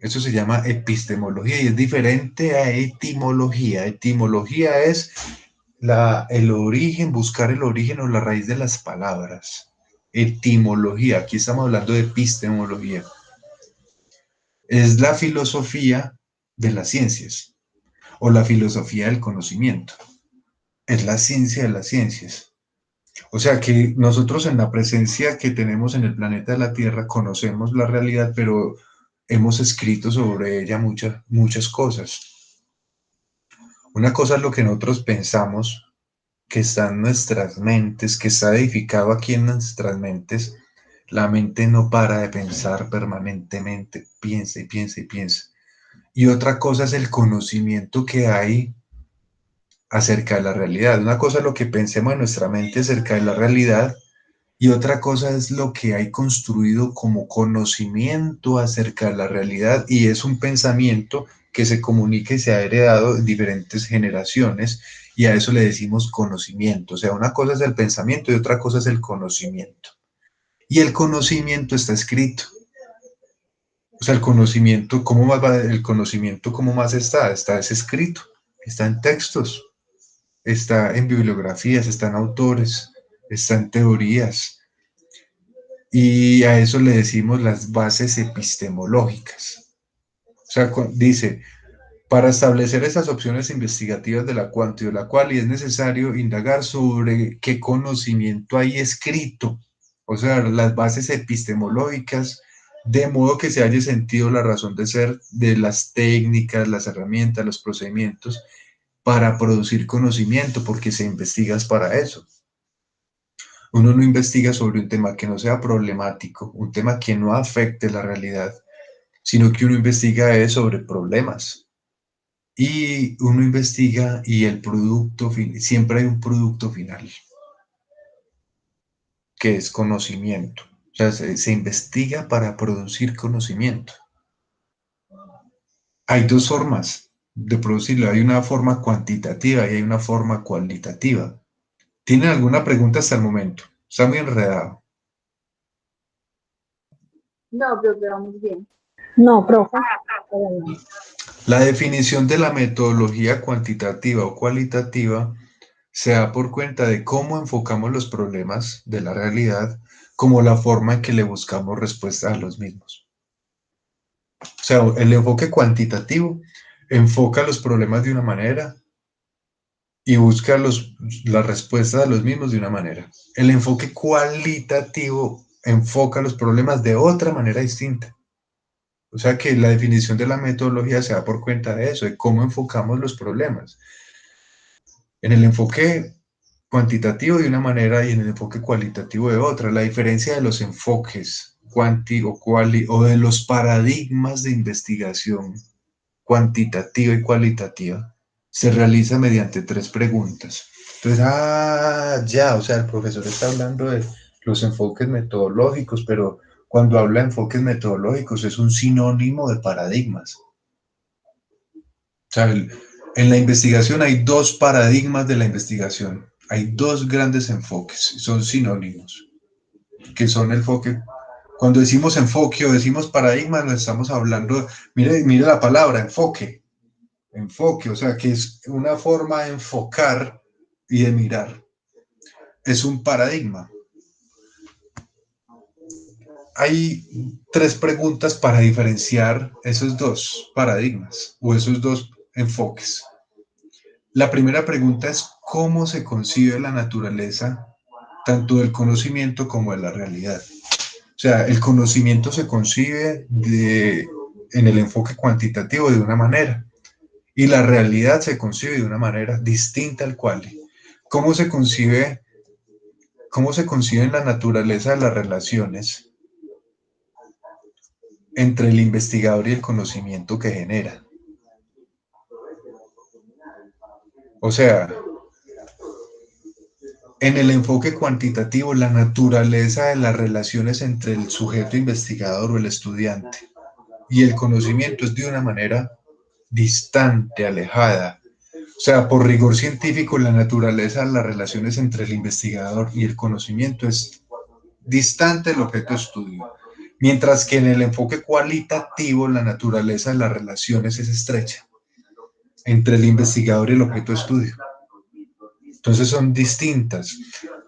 Eso se llama epistemología y es diferente a etimología. Etimología es el origen, buscar el origen o la raíz de las palabras. Etimología, aquí estamos hablando de epistemología. Es la filosofía de las ciencias o la filosofía del conocimiento. Es la ciencia de las ciencias. O sea que nosotros en la presencia que tenemos en el planeta de la Tierra conocemos la realidad, pero hemos escrito sobre ella muchas cosas. Una cosa es lo que nosotros pensamos, que está en nuestras mentes, que está edificado aquí en nuestras mentes. La mente no para de pensar permanentemente, piensa y piensa y piensa. Y otra cosa es el conocimiento que hay acerca de la realidad. Una cosa es lo que pensemos en nuestra mente acerca de la realidad y otra cosa es lo que hay construido como conocimiento acerca de la realidad y es un pensamiento que se comunica y se ha heredado en diferentes generaciones y a eso le decimos conocimiento. O sea, una cosa es el pensamiento y otra cosa es el conocimiento. Y el conocimiento está escrito. O sea, el conocimiento, ¿cómo más va el conocimiento? ¿Cómo más está? Está es escrito, está en textos, está en bibliografías, está en autores, está en teorías. Y a eso le decimos las bases epistemológicas. O sea, dice, para establecer esas opciones investigativas de la cuanto y de la cual y es necesario indagar sobre qué conocimiento hay escrito, o sea, las bases epistemológicas, de modo que se haya sentido la razón de ser de las técnicas, las herramientas, los procedimientos para producir conocimiento, porque se investiga para eso. Uno no investiga sobre un tema que no sea problemático, un tema que no afecte la realidad, sino que uno investiga es sobre problemas. Y uno investiga y el producto, siempre hay un producto final, que es conocimiento. O sea, se investiga para producir conocimiento. Hay dos formas de producirlo. Hay una forma cuantitativa y hay una forma cualitativa. ¿Tienen alguna pregunta hasta el momento? Está muy enredado. No, profe, vamos bien. No, profe. La definición de la metodología cuantitativa o cualitativa se da por cuenta de cómo enfocamos los problemas de la realidad como la forma en que le buscamos respuestas a los mismos. O sea, el enfoque cuantitativo enfoca los problemas de una manera y busca las respuestas a los mismos de una manera. El enfoque cualitativo enfoca los problemas de otra manera distinta. O sea que la definición de la metodología se da por cuenta de eso, de cómo enfocamos los problemas. En el enfoque cuantitativo de una manera y en el enfoque cualitativo de otra. La diferencia de los enfoques cuanti o quali o de los paradigmas de investigación cuantitativa y cualitativa se realiza mediante tres preguntas. Entonces, ya, o sea, el profesor está hablando de los enfoques metodológicos, pero cuando habla de enfoques metodológicos es un sinónimo de paradigmas. O sea, en la investigación hay dos paradigmas de la investigación. Hay dos grandes enfoques, son sinónimos, que son el enfoque. Cuando decimos enfoque o decimos paradigma, nos estamos hablando, mire la palabra, enfoque. Enfoque, o sea, que es una forma de enfocar y de mirar. Es un paradigma. Hay tres preguntas para diferenciar esos dos paradigmas o esos dos enfoques. La primera pregunta es cómo se concibe la naturaleza tanto del conocimiento como de la realidad. O sea, el conocimiento se concibe en el enfoque cuantitativo de una manera y la realidad se concibe de una manera distinta al cual. ¿Cómo se concibe, cómo se concibe en la naturaleza de las relaciones entre el investigador y el conocimiento que genera? O sea, en el enfoque cuantitativo, la naturaleza de las relaciones entre el sujeto investigador o el estudiante y el conocimiento es de una manera distante, alejada. O sea, por rigor científico, la naturaleza de las relaciones entre el investigador y el conocimiento es distante del objeto de estudio, mientras que en el enfoque cualitativo, la naturaleza de las relaciones es estrecha entre el investigador y el objeto de estudio. Entonces son distintas.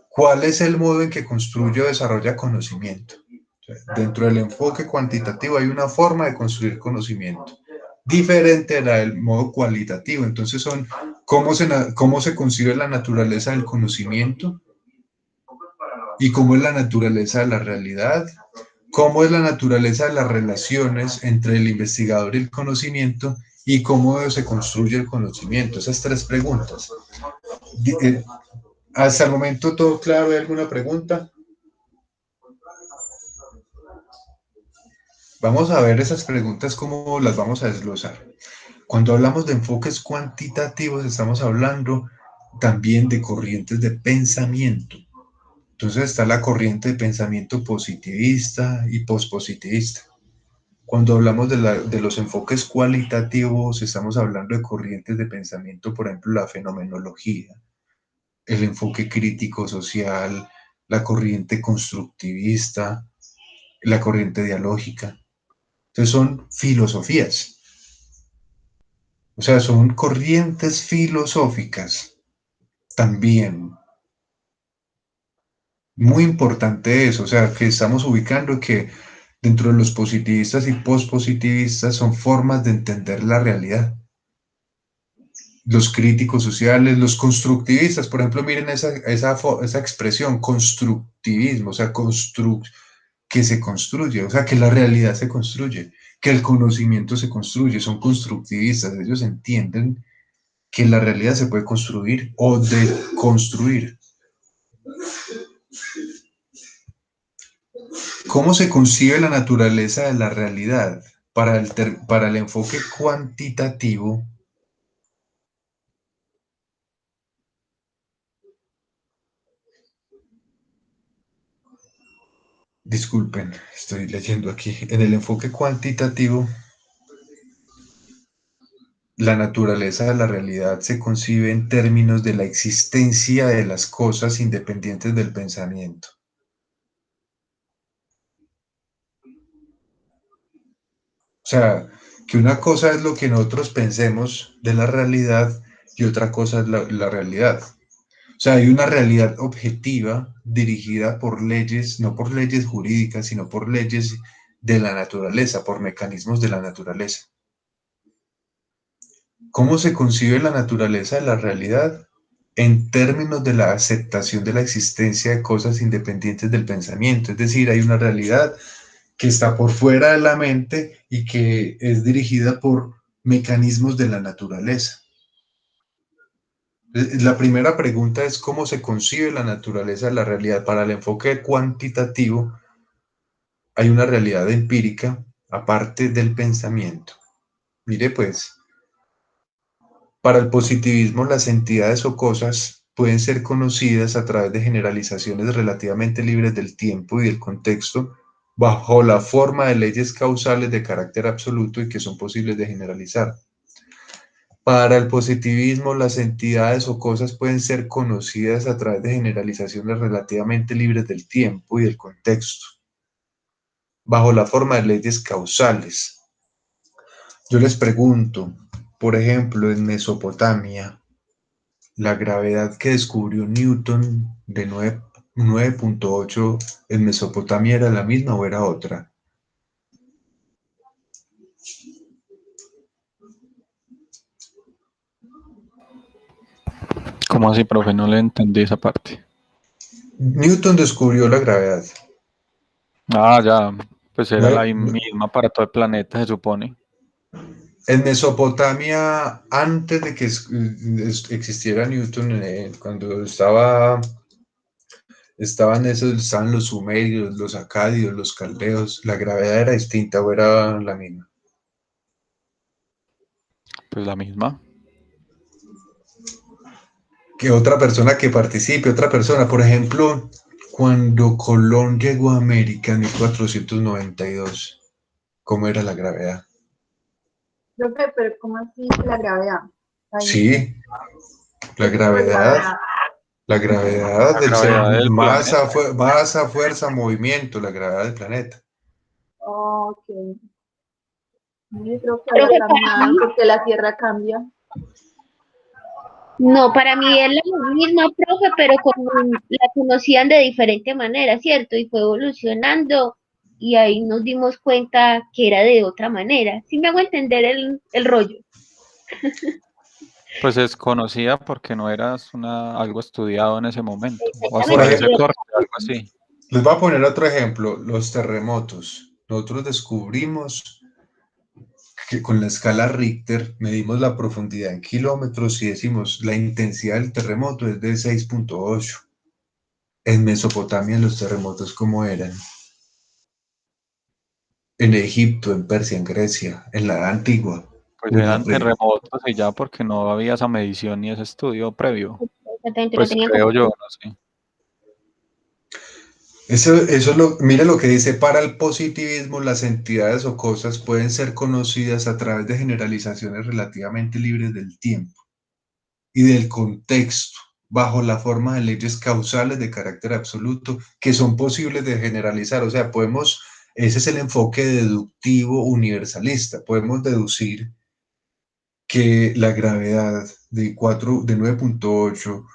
¿Cuál es el modo en que construye o desarrolla conocimiento? O sea, dentro del enfoque cuantitativo hay una forma de construir conocimiento diferente del modo cualitativo. Entonces son cómo se concibe la naturaleza del conocimiento y cómo es la naturaleza de la realidad, cómo es la naturaleza de las relaciones entre el investigador y el conocimiento y cómo se construye el conocimiento. Esas tres preguntas. Hasta el momento todo claro. ¿Hay alguna pregunta? Vamos a ver esas preguntas, cómo las vamos a desglosar. Cuando hablamos de enfoques cuantitativos, estamos hablando también de corrientes de pensamiento. Entonces está la corriente de pensamiento positivista y pospositivista. Cuando hablamos de los enfoques cualitativos, estamos hablando de corrientes de pensamiento, por ejemplo, la fenomenología, el enfoque crítico social, la corriente constructivista, la corriente dialógica. Entonces son filosofías, o sea, son corrientes filosóficas también. Muy importante eso, o sea, que estamos ubicando que dentro de los positivistas y pospositivistas son formas de entender la realidad. Los críticos sociales, los constructivistas, por ejemplo, miren esa expresión, constructivismo, o sea, que se construye, o sea, que la realidad se construye, que el conocimiento se construye, son constructivistas, ellos entienden que la realidad se puede construir o deconstruir. ¿Cómo se concibe la naturaleza de la realidad? Para el enfoque cuantitativo, disculpen, estoy leyendo aquí, en el enfoque cuantitativo, la naturaleza de la realidad se concibe en términos de la existencia de las cosas independientes del pensamiento. O sea, que una cosa es lo que nosotros pensemos de la realidad y otra cosa es la realidad. O sea, hay una realidad objetiva dirigida por leyes, no por leyes jurídicas, sino por leyes de la naturaleza, por mecanismos de la naturaleza. ¿Cómo se concibe la naturaleza de la realidad? En términos de la aceptación de la existencia de cosas independientes del pensamiento. Es decir, hay una realidad que está por fuera de la mente y que es dirigida por mecanismos de la naturaleza. La primera pregunta es cómo se concibe la naturaleza de la realidad. Para el enfoque cuantitativo hay una realidad empírica aparte del pensamiento. Mire pues, para el positivismo las entidades o cosas pueden ser conocidas a través de generalizaciones relativamente libres del tiempo y del contexto bajo la forma de leyes causales de carácter absoluto y que son posibles de generalizar. Para el positivismo, las entidades o cosas pueden ser conocidas a través de generalizaciones relativamente libres del tiempo y del contexto, bajo la forma de leyes causales. Yo les pregunto, por ejemplo, en Mesopotamia, la gravedad que descubrió Newton de 9.8 en Mesopotamia, ¿era la misma o era otra? ¿Cómo así, profe? No le entendí esa parte. Newton descubrió la gravedad. Ah, ya, pues era la No, misma para todo el planeta, se supone. en Mesopotamia, antes de que existiera Newton, cuando estaban los sumerios, los acadios, los caldeos, la gravedad era distinta o era la misma. Pues la misma. Que otra persona que participe, otra persona, por ejemplo, cuando Colón llegó a América en 1492, ¿cómo era la gravedad? Profe, pero ¿cómo así la gravedad? Ahí no sé. Sí, la ¿Qué tipo de gravedad, gravedad? la gravedad La del ser, gravedad del masa, planeta. masa, fuerza, movimiento, la gravedad del planeta. Ok. Yo creo que Profe, haya para cambiado mí, porque la Tierra cambia. no, para mí es la misma, profe, pero la conocían de diferente manera, ¿cierto? Y fue evolucionando y ahí nos dimos cuenta que era de otra manera. ¿Sí me hago entender el rollo? Pues es conocida porque no eras algo estudiado en ese momento, o Por hasta Exactamente, ese ejemplo, corte, algo así. les voy a poner otro ejemplo, los terremotos. Nosotros descubrimos que con la escala Richter medimos la profundidad en kilómetros y decimos la intensidad del terremoto es de 6.8. En Mesopotamia los terremotos ¿cómo eran? En Egipto, en Persia, en Grecia, en la Edad Antigua, Pues o en eran terremotos y ya porque no había esa medición ni ese estudio previo. exactamente, no Pues tenían creo yo, como... no sé. mire lo que dice, para el positivismo las entidades o cosas pueden ser conocidas a través de generalizaciones relativamente libres del tiempo y del contexto, bajo la forma de leyes causales de carácter absoluto que son posibles de generalizar. O sea, ese es el enfoque deductivo universalista. Podemos deducir que la gravedad de 9.8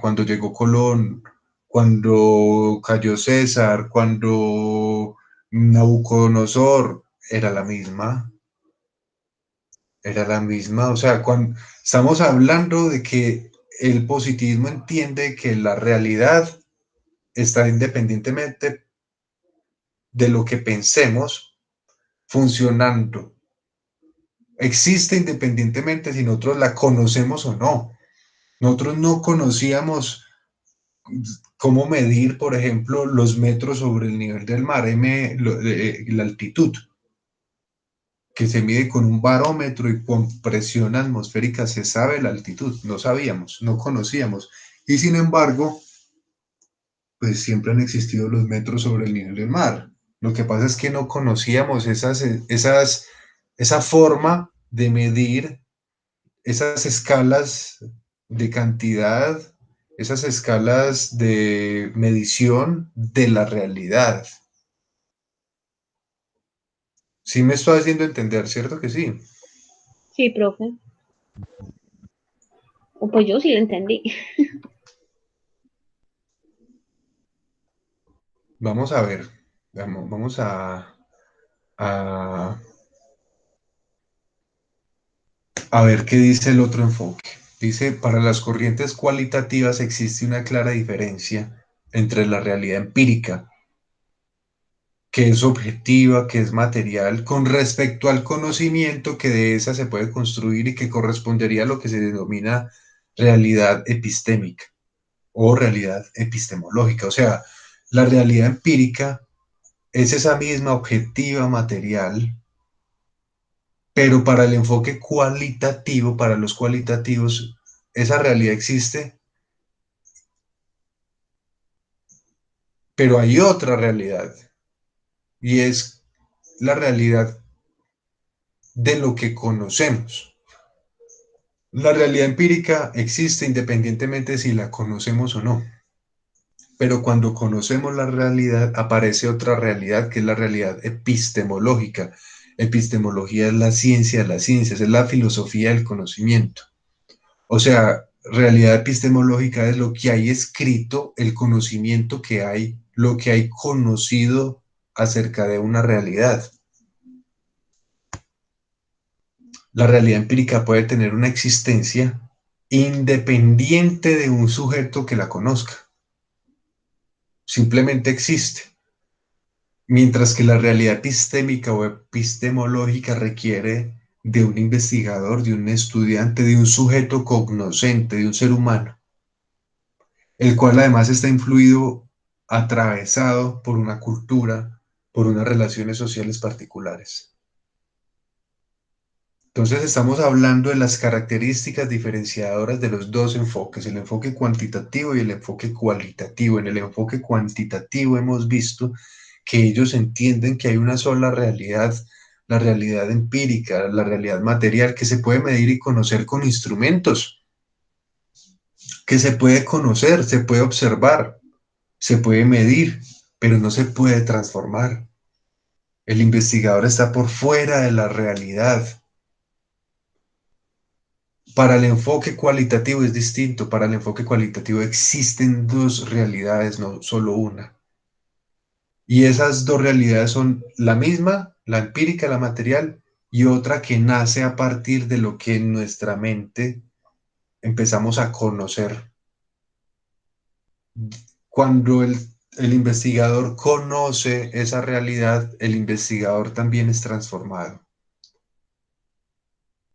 cuando llegó Colón, cuando cayó César, cuando Nabucodonosor, era la misma, o sea, cuando estamos hablando de que el positivismo entiende que la realidad está independientemente de lo que pensemos funcionando. Existe independientemente si nosotros la conocemos o no. Nosotros no conocíamos cómo medir, por ejemplo, los metros sobre el nivel del mar, la altitud, que se mide con un barómetro y con presión atmosférica se sabe la altitud. No sabíamos, no conocíamos. Y sin embargo, pues siempre han existido los metros sobre el nivel del mar. Lo que pasa es que no conocíamos esa forma de medir esas escalas de cantidad, esas escalas de medición de la realidad. Sí me estoy haciendo entender, ¿cierto que sí? Sí, profe. O pues yo sí lo entendí. Vamos a ver, vamos a, a ver qué dice el otro enfoque. Dice, para las corrientes cualitativas existe una clara diferencia entre la realidad empírica, que es objetiva, que es material, con respecto al conocimiento que de esa se puede construir y que correspondería a lo que se denomina realidad epistémica o realidad epistemológica. O sea, la realidad empírica es esa misma objetiva material, pero para el enfoque cualitativo, para los cualitativos, esa realidad existe, pero hay otra realidad y es la realidad de lo que conocemos. La realidad empírica existe independientemente si la conocemos o no, pero cuando conocemos la realidad aparece otra realidad que es la realidad epistemológica. Epistemología es la ciencia de las ciencias, es la filosofía del conocimiento. O sea, realidad epistemológica es lo que hay escrito, el conocimiento que hay, lo que hay conocido acerca de una realidad. La realidad empírica puede tener una existencia independiente de un sujeto que la conozca. Simplemente existe. Mientras que la realidad epistémica o epistemológica requiere de un investigador, de un estudiante, de un sujeto cognoscente, de un ser humano, el cual además está influido, atravesado por una cultura, por unas relaciones sociales particulares. Entonces estamos hablando de las características diferenciadoras de los dos enfoques, el enfoque cuantitativo y el enfoque cualitativo. En el enfoque cuantitativo hemos visto que ellos entienden que hay una sola realidad, la realidad empírica, la realidad material, que se puede medir y conocer con instrumentos, que se puede conocer, se puede observar, se puede medir, pero no se puede transformar. El investigador está por fuera de la realidad. Para el enfoque cualitativo es distinto. Para el enfoque cualitativo existen dos realidades, no solo una. Y esas dos realidades son la misma, la empírica, la material, y otra que nace a partir de lo que en nuestra mente empezamos a conocer. Cuando el investigador conoce esa realidad, el investigador también es transformado.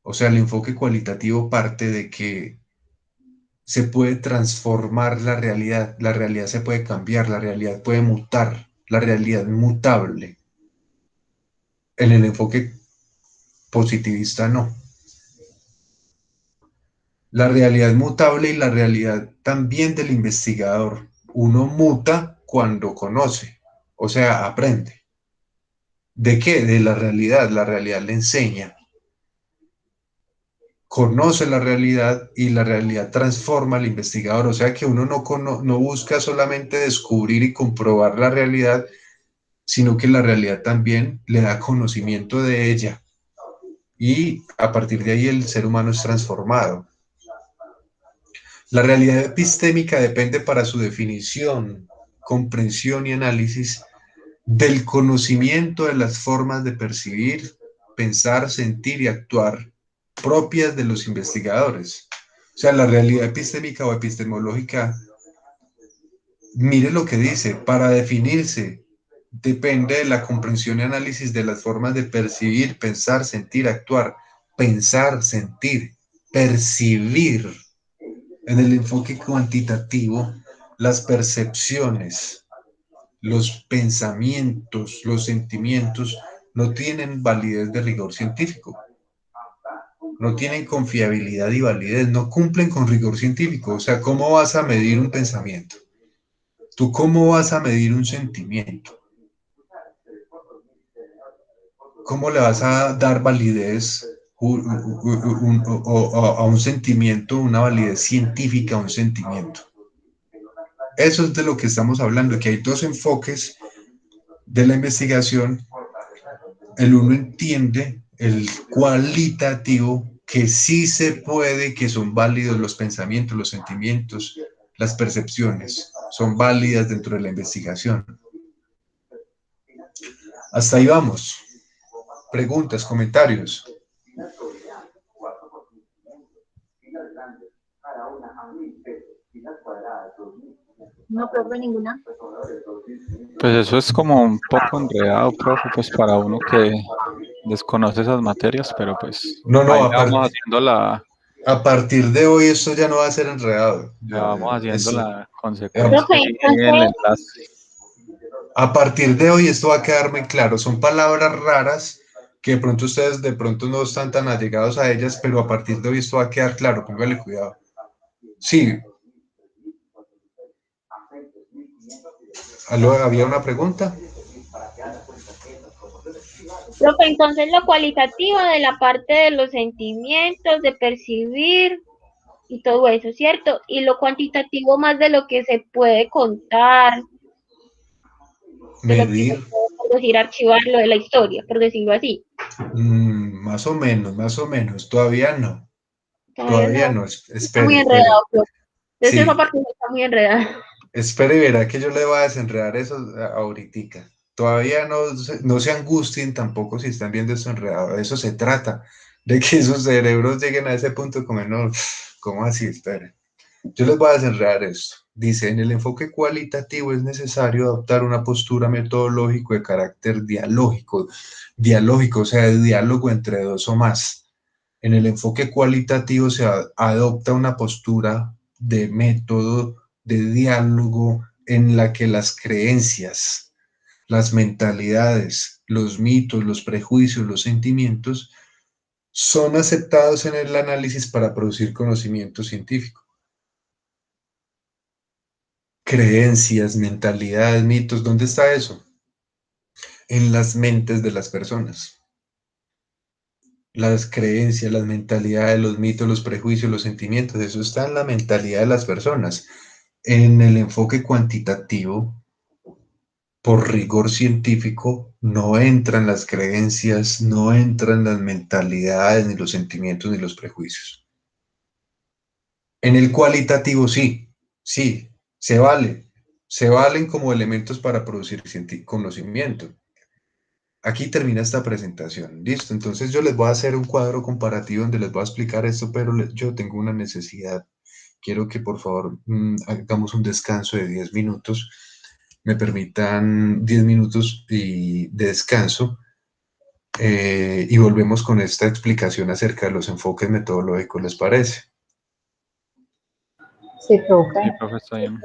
O sea, el enfoque cualitativo parte de que se puede transformar la realidad se puede cambiar, la realidad puede mutar, la realidad es mutable. En el enfoque positivista no. La realidad es mutable y la realidad también del investigador. Uno muta cuando conoce, o sea, aprende. ¿De qué? De la realidad le enseña. Conoce la realidad y la realidad transforma al investigador. O sea que uno no busca solamente descubrir y comprobar la realidad, sino que la realidad también le da conocimiento de ella. Y a partir de ahí el ser humano es transformado. La realidad epistémica depende para su definición, comprensión y análisis del conocimiento de las formas de percibir, pensar, sentir y actuar propias de los investigadores. O sea, la realidad epistémica o epistemológica, mire lo que dice, para definirse, depende de la comprensión y análisis de las formas de percibir, pensar, sentir, actuar. Pensar, sentir, percibir. En el enfoque cuantitativo, las percepciones, los pensamientos, los sentimientos no tienen validez de rigor científico, no tienen confiabilidad y validez, no cumplen con rigor científico. O sea, ¿cómo vas a medir un pensamiento? ¿Tú cómo vas a medir un sentimiento? ¿Cómo le vas a dar validez a un sentimiento, una validez científica a un sentimiento? Eso es de lo que estamos hablando, que hay dos enfoques de la investigación. El uno entiende, el cualitativo, que sí se puede, que son válidos los pensamientos, los sentimientos, las percepciones, son válidas dentro de la investigación. Hasta ahí vamos. Preguntas, comentarios. No, profe, ninguna. Pues eso es como un poco enredado, profe, pues para uno que desconoce esas materias, pero pues No, ahí la aparte, vamos haciendo la, a partir de hoy esto ya no va a ser enredado. la vamos haciendo la consecuencia Profe, y el entonces, enlace. A partir de hoy esto va a quedar muy claro. Son palabras raras que de pronto ustedes de pronto no están tan allegados a ellas, pero a partir de hoy esto va a quedar claro. Póngale cuidado. Sí. ¿Aló, había una pregunta? profe, entonces lo cualitativo de la parte de los sentimientos, de percibir y todo eso, ¿cierto? Y lo cuantitativo más de lo que se puede contar, de lo que se Medir. puede, por decir, archivarlo de la historia, por decirlo así. Más o menos. Todavía no. Todavía Todavía no, no. está muy Espere, enredado, espere. profe. Entonces esa Sí, parte no está muy enredada. espere y verá que yo le voy a desenredar eso ahorita. Todavía no se angustien tampoco si están viendo eso enredado. De eso se trata, de que sus cerebros lleguen a ese punto como, no, ¿Cómo así? Esperen. Yo les voy a desenredar esto. Dice, en el enfoque cualitativo es necesario adoptar una postura metodológica de carácter dialógico, o sea, de diálogo entre dos o más. En el enfoque cualitativo se adopta una postura de método, de diálogo, en la que las creencias, las mentalidades, los mitos, los prejuicios, los sentimientos son aceptados en el análisis para producir conocimiento científico. Creencias, mentalidades, mitos, ¿dónde está eso? En las mentes de las personas. Las creencias, las mentalidades, los mitos, los prejuicios, los sentimientos, eso está en la mentalidad de las personas. En el enfoque cuantitativo, por rigor científico, no entran las creencias, no entran las mentalidades, ni los sentimientos, ni los prejuicios. En el cualitativo sí, sí, se valen como elementos para producir conocimiento. Aquí termina esta presentación, listo, entonces yo les voy a hacer un cuadro comparativo donde les voy a explicar esto, pero yo tengo una necesidad. Quiero que por favor hagamos un descanso de 10 minutos, me permitan 10 minutos de descanso y volvemos con esta explicación acerca de los enfoques metodológicos, ¿les parece? Sí, profe. Sí, profe, está bien.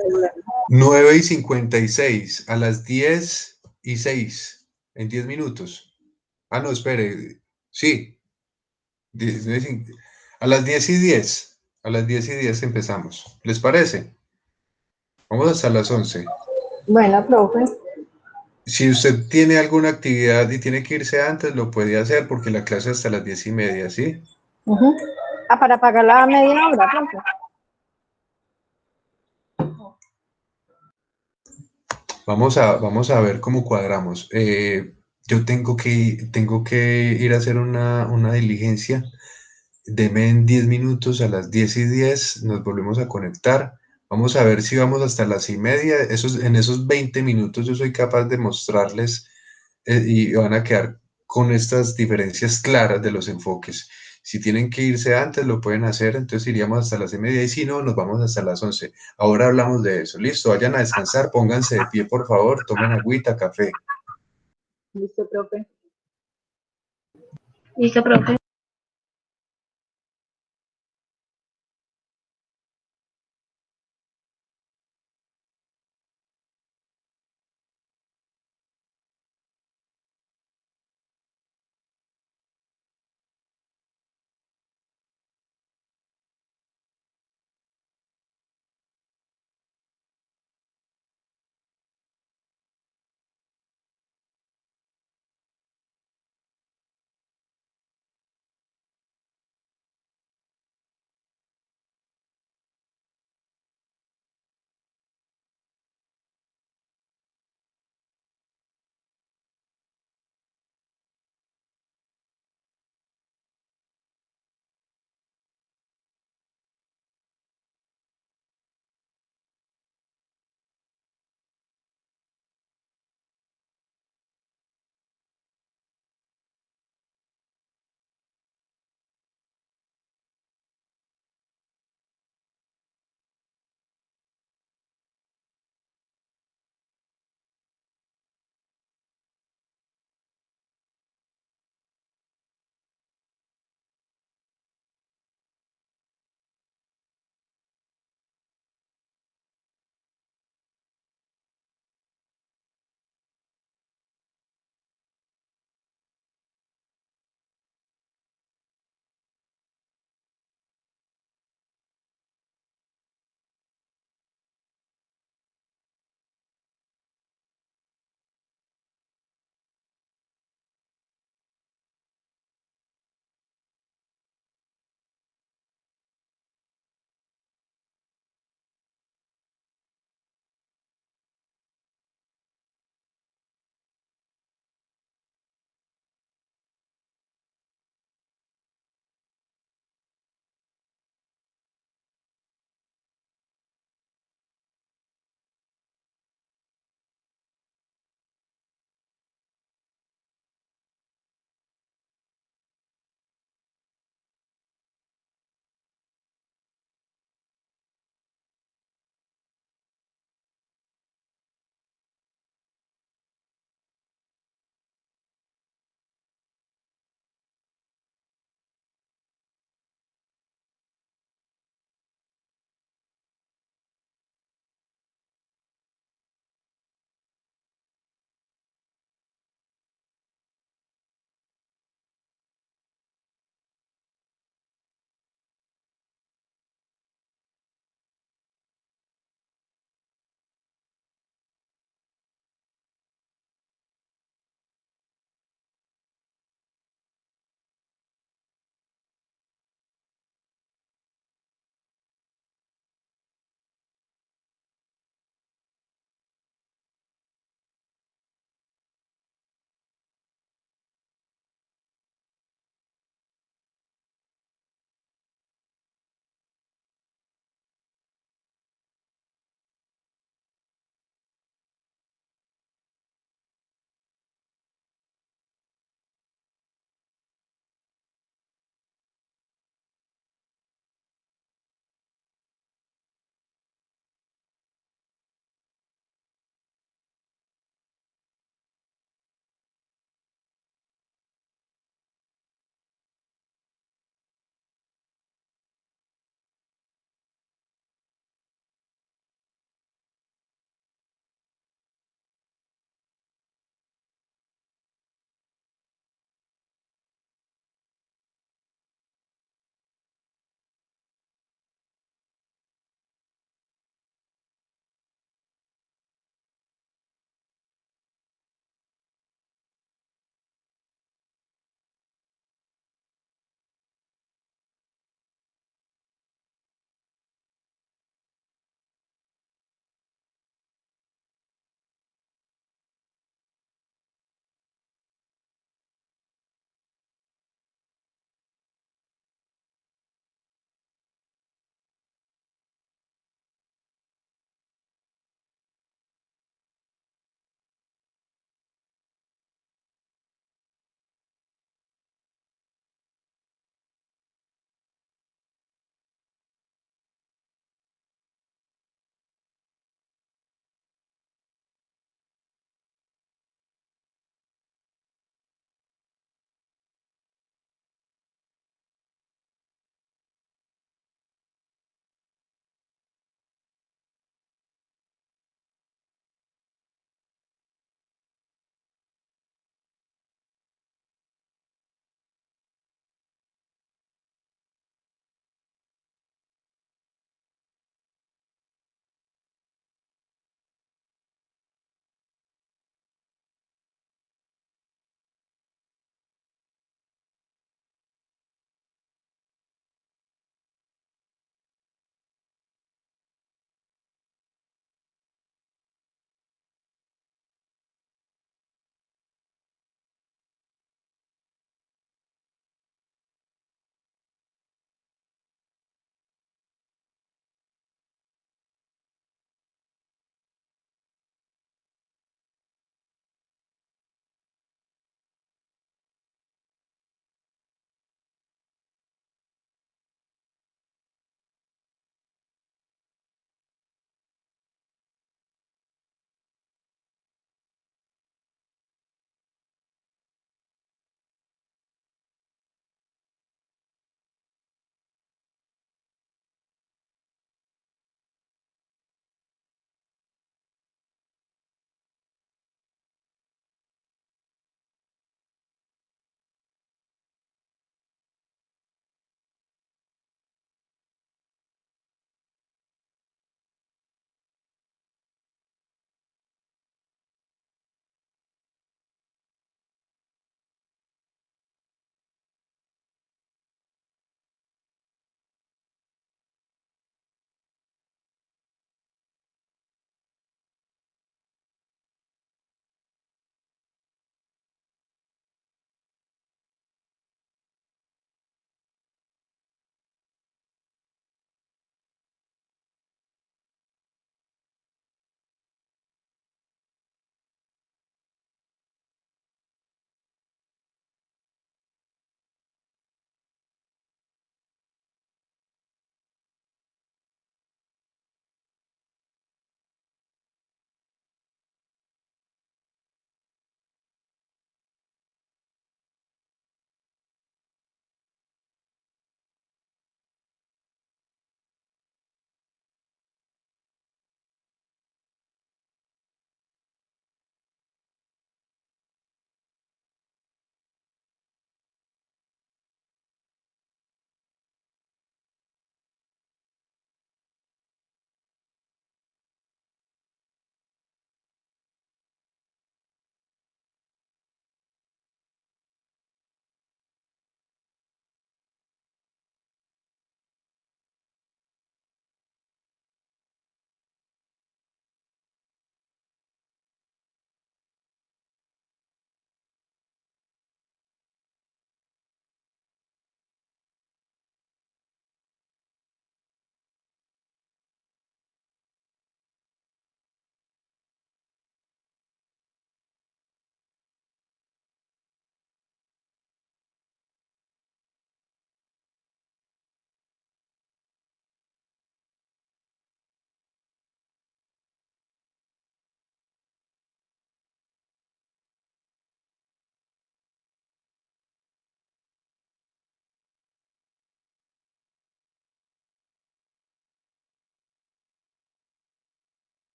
9:56, a las 10:06, en 10 minutos. Ah, no, espere, sí, a las 10:10, a las 10:10 empezamos. ¿Les parece? Vamos hasta las 11. Bueno, profe. Si usted tiene alguna actividad y tiene que irse antes, lo puede hacer porque la clase es hasta las 10:30, ¿sí? Ah, para pagar la media hora, profe. Vamos a ver cómo cuadramos. Yo tengo que ir a hacer una diligencia. Deme en 10 minutos, a las 10:10 nos volvemos a conectar. Vamos a ver si vamos hasta las 6:30. En esos 20 minutos yo soy capaz de mostrarles y van a quedar con estas diferencias claras de los enfoques. Si tienen que irse antes, lo pueden hacer, entonces iríamos hasta las 6:30 y si no, nos vamos hasta las 11. Ahora hablamos de eso. Listo, vayan a descansar, pónganse de pie, por favor, tomen agüita, café. Listo, profe. Listo, profe.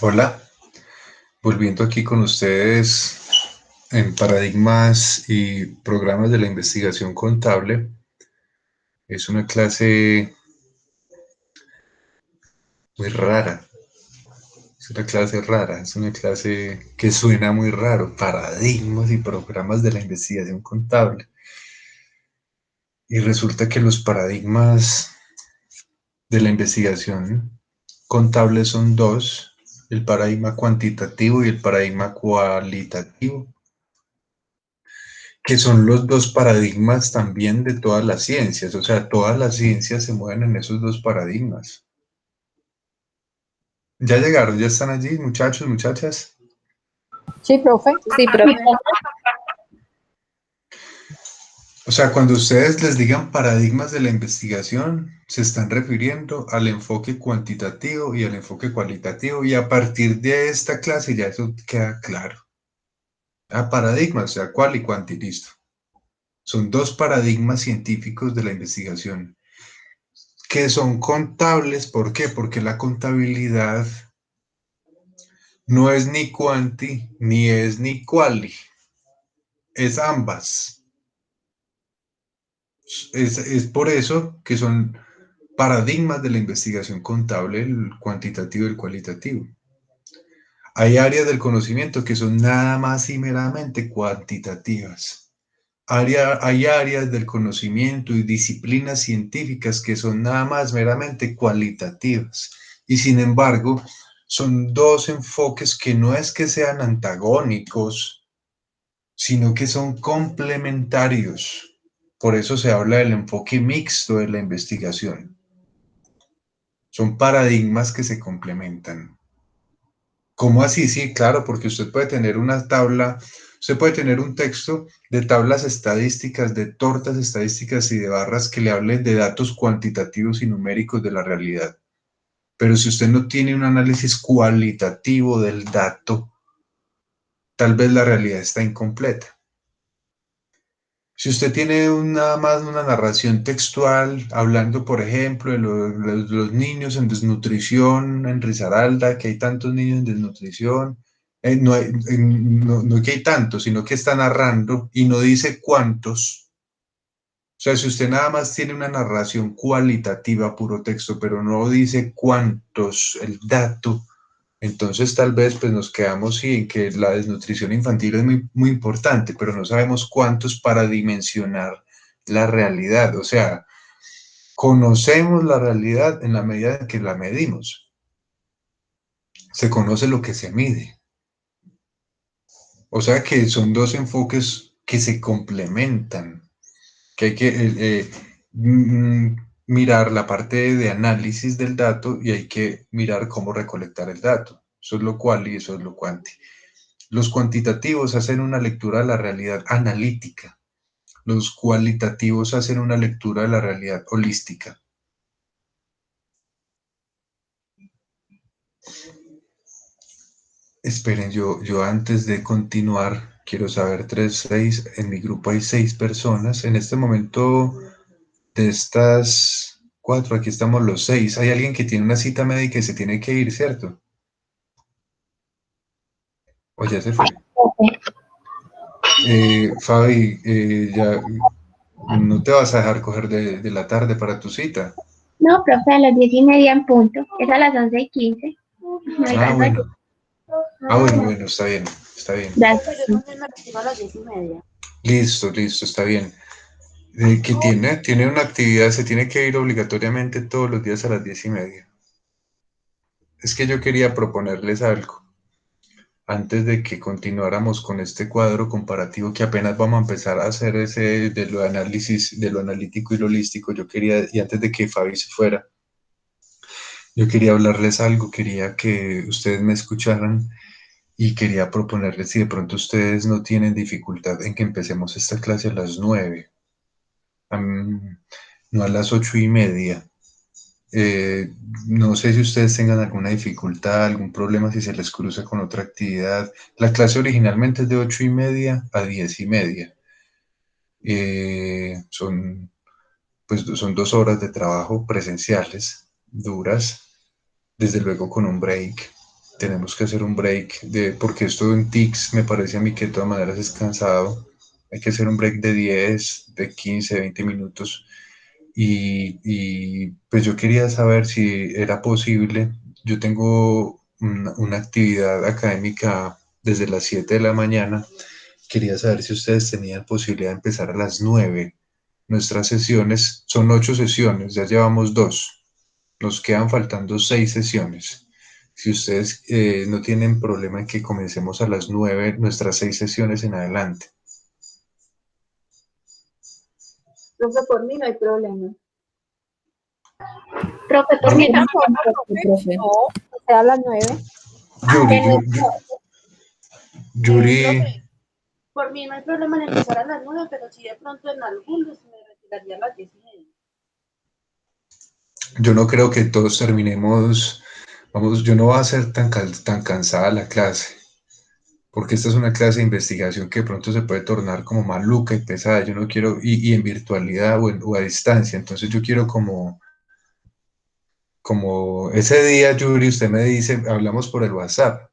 Hola, volviendo aquí con ustedes en paradigmas y programas de la investigación contable. Es una clase muy rara, es una clase rara, es una clase que suena muy raro, paradigmas y programas de la investigación contable. Y resulta que los paradigmas de la investigación contable son dos, el paradigma cuantitativo y el paradigma cualitativo, que son los dos paradigmas también de todas las ciencias, o sea, todas las ciencias se mueven en esos dos paradigmas. ¿Ya llegaron? ¿Ya están allí, muchachos, muchachas? Sí, profe. Sí, profe. O sea, cuando ustedes les digan paradigmas de la investigación, se están refiriendo al enfoque cuantitativo y al enfoque cualitativo, y a partir de esta clase ya eso queda claro. A paradigmas, o sea, cual y cuanti, listo. Son dos paradigmas científicos de la investigación que son contables. ¿Por qué? Porque la contabilidad no es ni cuanti ni es ni quali, es ambas. Es por eso que son paradigmas de la investigación contable, el cuantitativo y el cualitativo. Hay áreas del conocimiento que son nada más y meramente cuantitativas. Hay áreas del conocimiento y disciplinas científicas que son nada más meramente cualitativas. Y sin embargo, son dos enfoques que no es que sean antagónicos, sino que son complementarios. Por eso se habla del enfoque mixto de la investigación. Son paradigmas que se complementan. ¿Cómo así? Sí, claro, porque usted puede tener una tabla, usted puede tener un texto de tablas estadísticas, de tortas estadísticas y de barras que le hablen de datos cuantitativos y numéricos de la realidad. Pero si usted no tiene un análisis cualitativo del dato, tal vez la realidad está incompleta. Si usted tiene nada más una narración textual, hablando, por ejemplo, de los niños en desnutrición en Risaralda, que hay tantos niños en desnutrición, no que hay tantos, sino que está narrando y no dice cuántos. O sea, si usted nada más tiene una narración cualitativa, puro texto, pero no dice cuántos, el dato, entonces tal vez pues nos quedamos sí, en que la desnutrición infantil es muy, muy importante, pero no sabemos cuántos para dimensionar la realidad. O sea, conocemos la realidad en la medida en que la medimos. Se conoce lo que se mide. O sea que son dos enfoques que se complementan, que hay que mirar la parte de análisis del dato y hay que mirar cómo recolectar el dato. Eso es lo cual y eso es lo cuanti. Los cuantitativos hacen una lectura de la realidad analítica. Los cualitativos hacen una lectura de la realidad holística. Esperen, yo antes de continuar, quiero saber en mi grupo hay 6 personas. En este momento, de estas 4, aquí estamos los 6. Hay alguien que tiene una cita médica y se tiene que ir, ¿cierto? O ya se fue. Fabi, ya no te vas a dejar coger de la tarde para tu cita. No, profe, a las 10:30 en punto. Es a las 11:15. Me alcanza. Bueno. Bueno, está bien, está bien. Gracias. Yo también me retiro a las 10:30. Listo, está bien. ¿Qué tiene? Tiene una actividad, se tiene que ir obligatoriamente todos los días a las 10:30. Es que yo quería proponerles algo. Antes de que continuáramos con este cuadro comparativo que apenas vamos a empezar a hacer ese de lo análisis, de lo analítico y lo holístico, yo quería, y antes de que Fabi se fuera, yo quería hablarles algo, quería que ustedes me escucharan y quería proponerles si de pronto ustedes no tienen dificultad en que empecemos esta clase a las 9, no a las 8:30. No sé si ustedes tengan alguna dificultad, algún problema si se les cruza con otra actividad. La clase originalmente es de 8:30 a 10:30. Son 2 horas de trabajo presenciales, duras. desde luego con un break. Tenemos que hacer un break, porque esto en TICS me parece a mí que de todas maneras es cansado. Hay que hacer un break de 10, de 15, 20 minutos. Y pues yo quería saber si era posible. Yo tengo una actividad académica desde las 7 de la mañana. Quería saber si ustedes tenían posibilidad de empezar a las 9. Nuestras sesiones son 8 sesiones, ya llevamos 2. Nos quedan faltando 6 sesiones. Si ustedes no tienen problema en que comencemos a las 9, nuestras 6 sesiones en adelante. Profe, por mí no hay problema. Profe, ¿por qué tampoco? Profe. No, o sea, a las 9. Yuri, Por mí no hay problema en empezar a las 9, pero si de pronto en algunos me retiraría a las 10:30. yo no creo que todos terminemos, vamos, yo no voy a ser tan cansada la clase, porque esta es una clase de investigación que de pronto se puede tornar como maluca y pesada. Yo no quiero, y en virtualidad o a distancia, entonces yo quiero como ese día, Yuri, usted me dice, hablamos por el WhatsApp.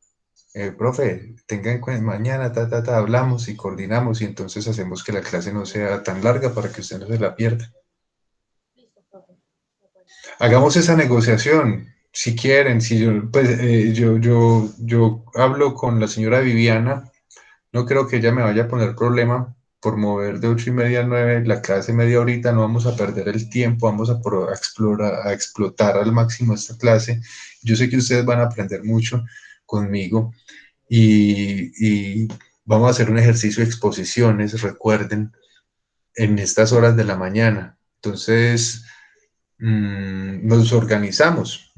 Profe, tenga en cuenta, mañana, hablamos y coordinamos y entonces hacemos que la clase no sea tan larga para que usted no se la pierda. Listo, profe. Hagamos esa negociación, si quieren, si yo, pues yo hablo con la señora Viviana, no creo que ella me vaya a poner problema por mover de 8:30 a 9 la clase media horita, no vamos a perder el tiempo, vamos a explorar, a explotar al máximo esta clase. Yo sé que ustedes van a aprender mucho conmigo y vamos a hacer un ejercicio de exposiciones, recuerden, en estas horas de la mañana. Entonces, nos organizamos,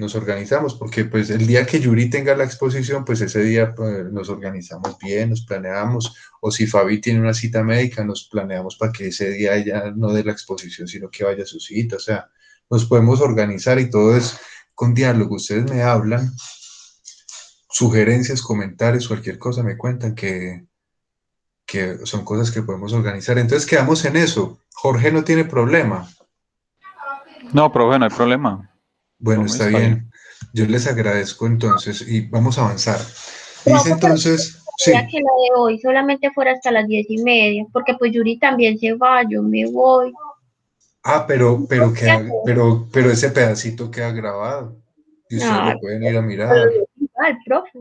porque pues el día que Yuri tenga la exposición, pues ese día pues, nos organizamos bien, nos planeamos, o si Fabi tiene una cita médica, nos planeamos para que ese día ella no dé la exposición, sino que vaya a su cita, o sea, nos podemos organizar y todo es con diálogo. Ustedes me hablan, sugerencias, comentarios, cualquier cosa me cuentan que son cosas que podemos organizar. Entonces quedamos en eso. Jorge no tiene problema. No, profe, no hay problema. Bueno, Por mí está está bien. bien. Yo les agradezco entonces y vamos a avanzar. Dice Profe, pero entonces, quería sí. que la de hoy solamente fuera hasta las 10:30, porque pues Yuri también se va, yo me voy. Ah, pero ese pedacito queda grabado y ustedes Ay, lo pueden ir a pero mirar. es igual, profe.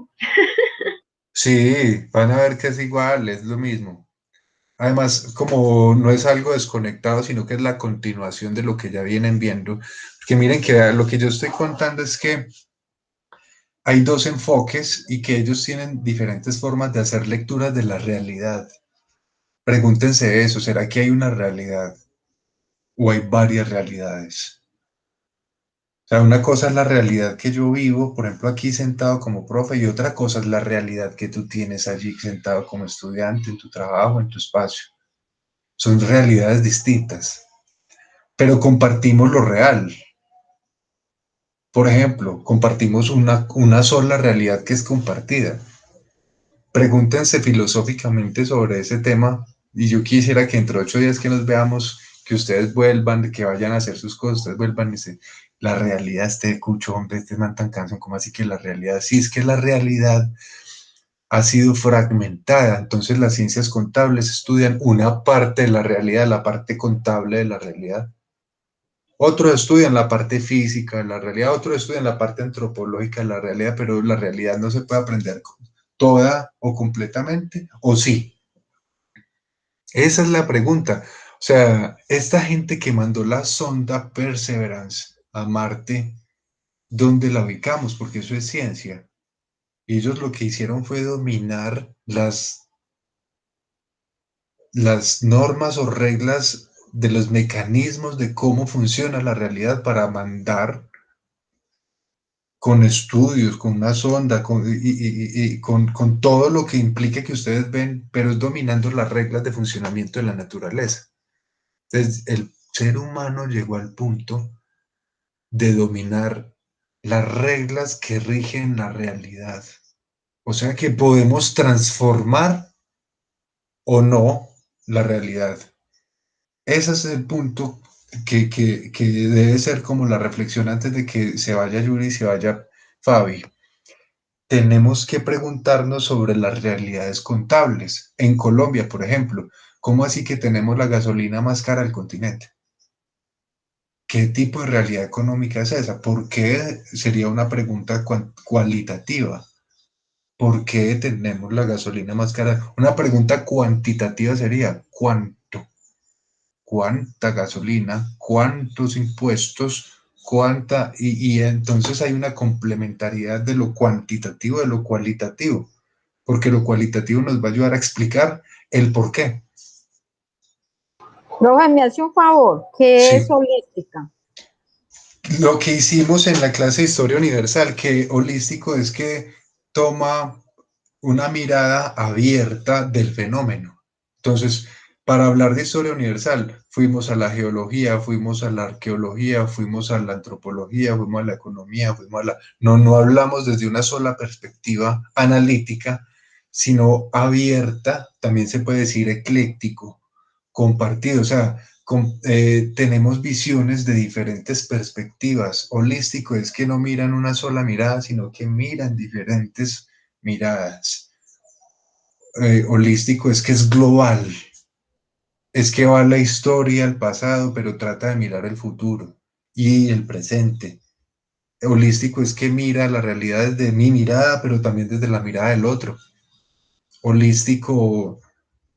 Sí, van a ver que es igual, es lo mismo. Además, como no es algo desconectado, sino que es la continuación de lo que ya vienen viendo. Porque miren que lo que yo estoy contando es que hay dos enfoques y que ellos tienen diferentes formas de hacer lecturas de la realidad. Pregúntense eso, ¿será que hay una realidad o hay varias realidades? O sea, una cosa es la realidad que yo vivo, por ejemplo, aquí sentado como profe, y otra cosa es la realidad que tú tienes allí sentado como estudiante, en tu trabajo, en tu espacio. Son realidades distintas, pero compartimos lo real. Por ejemplo, compartimos una sola realidad que es compartida. Pregúntense filosóficamente sobre ese tema y yo quisiera que entre 8 días que nos veamos, que ustedes vuelvan, que vayan a hacer sus cosas, ustedes vuelvan y dicen, la realidad, este cucho, hombre, este man tan cansón, ¿cómo así que la realidad? Sí, es que la realidad ha sido fragmentada, entonces las ciencias contables estudian una parte de la realidad, la parte contable de la realidad. Otros estudian la parte física de la realidad, otros estudian la parte antropológica de la realidad, pero la realidad no se puede aprender toda o completamente, ¿o sí? Esa es la pregunta. O sea, esta gente que mandó la sonda Perseverance a Marte, ¿dónde la ubicamos? Porque eso es ciencia. Y ellos lo que hicieron fue dominar las normas o reglas de los mecanismos de cómo funciona la realidad para mandar con estudios, con una sonda, con todo lo que implique que ustedes ven, pero es dominando las reglas de funcionamiento de la naturaleza. Entonces, el ser humano llegó al punto de dominar las reglas que rigen la realidad. O sea que podemos transformar o no la realidad. Ese es el punto que debe ser como la reflexión antes de que se vaya Yuri y se vaya Fabi, tenemos que preguntarnos sobre las realidades contables. En Colombia, por ejemplo, ¿cómo así que tenemos la gasolina más cara del continente? ¿Qué tipo de realidad económica es esa? ¿Por qué? Sería una pregunta cualitativa. ¿Por qué tenemos la gasolina más cara? Una pregunta cuantitativa sería, ¿cuánto? ¿Cuánta gasolina? ¿Cuántos impuestos? ¿Cuánta? Y entonces hay una complementariedad de lo cuantitativo de lo cualitativo, porque lo cualitativo nos va a ayudar a explicar el por qué. Profe, me hace un favor, ¿qué es Sí. holística? Lo que hicimos en la clase de Historia Universal, que holístico es que toma una mirada abierta del fenómeno. Entonces, para hablar de historia universal, fuimos a la geología, fuimos a la arqueología, fuimos a la antropología, fuimos a la economía, fuimos a la... No hablamos desde una sola perspectiva analítica, sino abierta, también se puede decir ecléctico, compartido, o sea, tenemos visiones de diferentes perspectivas. Holístico es que no miran una sola mirada, sino que miran diferentes miradas. Holístico es que es global, es que va a la historia, al pasado, pero trata de mirar el futuro y el presente. Holístico es que mira la realidad desde mi mirada, pero también desde la mirada del otro. Holístico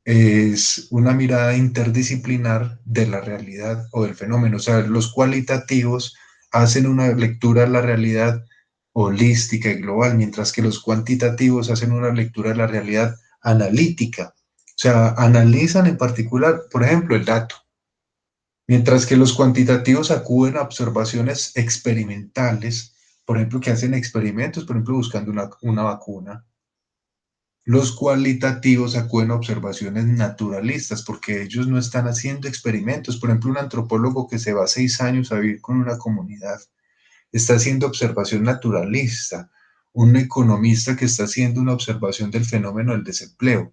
es una mirada interdisciplinar de la realidad o del fenómeno. O sea, los cualitativos hacen una lectura de la realidad holística y global, mientras que los cuantitativos hacen una lectura de la realidad analítica. O sea, analizan en particular, por ejemplo, el dato, mientras que los cuantitativos acuden a observaciones experimentales, por ejemplo, que hacen experimentos, por ejemplo, buscando una vacuna. Los cualitativos acuden a observaciones naturalistas porque ellos no están haciendo experimentos. Por ejemplo, un antropólogo que se va 6 años a vivir con una comunidad está haciendo observación naturalista. Un economista que está haciendo una observación del fenómeno del desempleo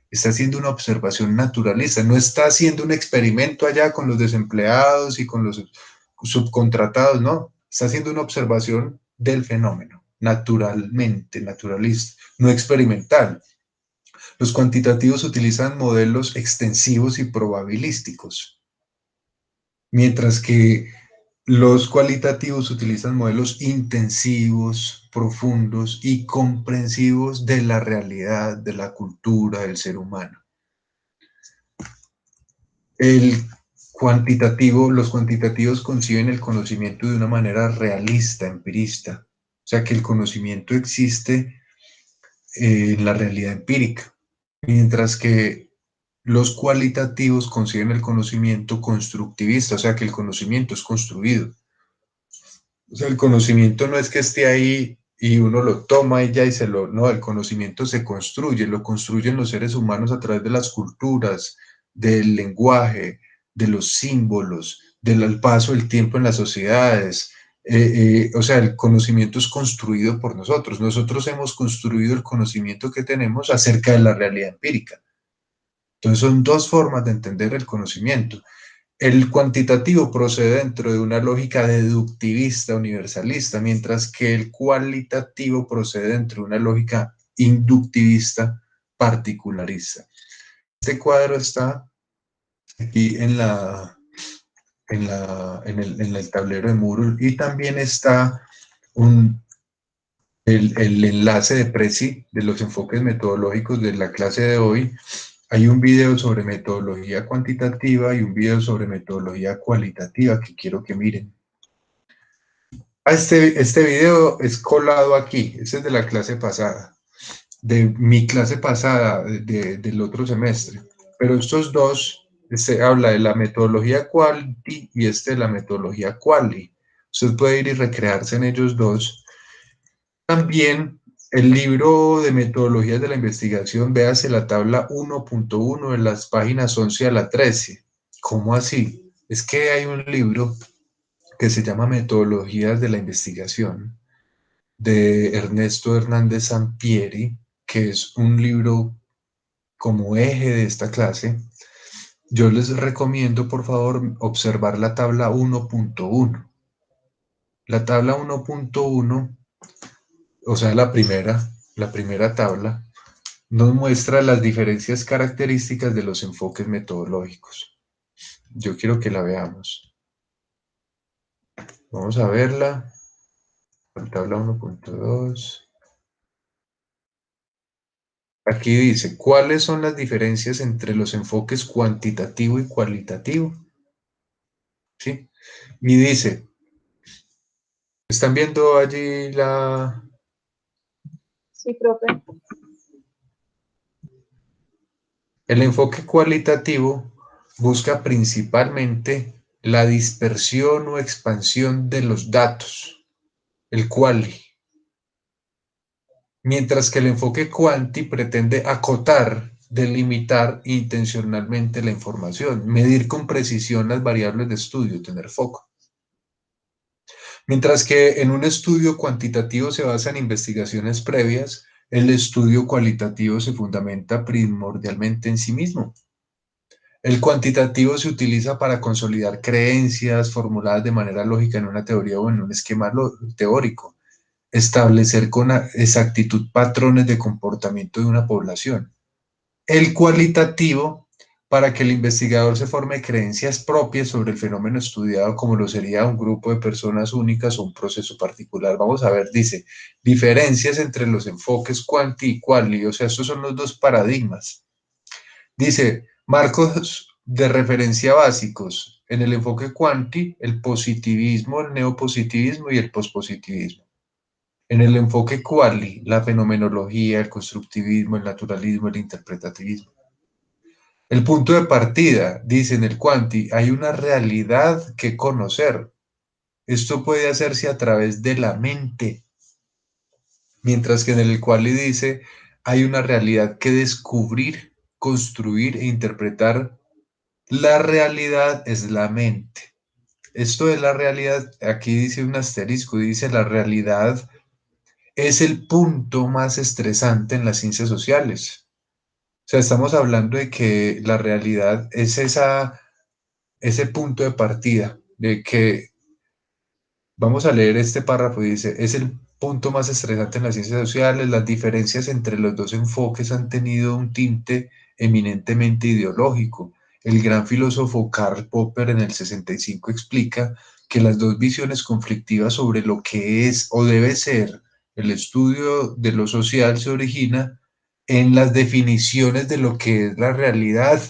está haciendo una observación naturalista. No está haciendo un experimento allá con los desempleados y con los subcontratados, no. Está haciendo una observación del fenómeno, naturalmente, naturalista, no experimental. Los cuantitativos utilizan modelos extensivos y probabilísticos, mientras que los cualitativos utilizan modelos intensivos, profundos y comprensivos de la realidad, de la cultura del ser humano. Los cuantitativos conciben el conocimiento de una manera realista, empirista, o sea que el conocimiento existe en la realidad empírica, mientras que los cualitativos conciben el conocimiento constructivista, o sea que el conocimiento es construido. O sea, el conocimiento no es que esté ahí y uno lo toma y ya y no, el conocimiento se construye, lo construyen los seres humanos a través de las culturas, del lenguaje, de los símbolos, del paso del tiempo en las sociedades. O sea, el conocimiento es construido por nosotros. Nosotros hemos construido el conocimiento que tenemos acerca de la realidad empírica. Entonces son dos formas de entender el conocimiento. El cuantitativo procede dentro de una lógica deductivista universalista, mientras que el cualitativo procede dentro de una lógica inductivista particularista. Este cuadro está aquí en el tablero de Moodle y también está el enlace de Prezi de los enfoques metodológicos de la clase de hoy. Hay un video sobre metodología cuantitativa y un video sobre metodología cualitativa que quiero que miren. Este video es colado aquí, este es de la clase pasada, de mi clase pasada, del otro semestre. Pero estos dos, este habla de la metodología quality y este de la metodología quali. Usted puede ir y recrearse en ellos dos. También el libro de metodologías de la investigación, véase la tabla 1.1 en las páginas 11 a la 13. ¿Cómo así? Es que hay un libro que se llama Metodologías de la Investigación de Ernesto Hernández Sampieri, que es un libro como eje de esta clase. Yo les recomiendo, por favor, observar la tabla 1.1. La tabla 1.1 o sea, la primera tabla, nos muestra las diferencias características de los enfoques metodológicos. Yo quiero que la veamos. Vamos a verla. Tabla 1.2. Aquí dice, ¿cuáles son las diferencias entre los enfoques cuantitativo y cualitativo? ¿Sí? Y dice, ¿están viendo allí la... Sí, profe. El enfoque cualitativo busca principalmente la dispersión o expansión de los datos, el quali, mientras que el enfoque cuanti pretende acotar, delimitar intencionalmente la información, medir con precisión las variables de estudio, tener foco. Mientras que en un estudio cuantitativo se basa en investigaciones previas, el estudio cualitativo se fundamenta primordialmente en sí mismo. El cuantitativo se utiliza para consolidar creencias formuladas de manera lógica en una teoría o en un esquema teórico, establecer con exactitud patrones de comportamiento de una población. El cualitativo, para que el investigador se forme creencias propias sobre el fenómeno estudiado, como lo sería un grupo de personas únicas o un proceso particular. Vamos a ver, dice, diferencias entre los enfoques cuanti y quali, o sea, estos son los dos paradigmas. Dice, marcos de referencia básicos. En el enfoque cuanti, el positivismo, el neopositivismo y el pospositivismo. En el enfoque quali, la fenomenología, el constructivismo, el naturalismo, el interpretativismo. El punto de partida, dice en el cuanti, hay una realidad que conocer. Esto puede hacerse a través de la mente. Mientras que en el quali dice, hay una realidad que descubrir, construir e interpretar. La realidad es la mente. Esto es la realidad, aquí dice un asterisco, dice la realidad es el punto más estresante en las ciencias sociales. O sea, estamos hablando de que la realidad es ese punto de partida, de que, vamos a leer este párrafo, dice, es el punto más estresante en las ciencias sociales, las diferencias entre los dos enfoques han tenido un tinte eminentemente ideológico. El gran filósofo Karl Popper en el 65 explica que las dos visiones conflictivas sobre lo que es o debe ser el estudio de lo social se origina en las definiciones de lo que es la realidad.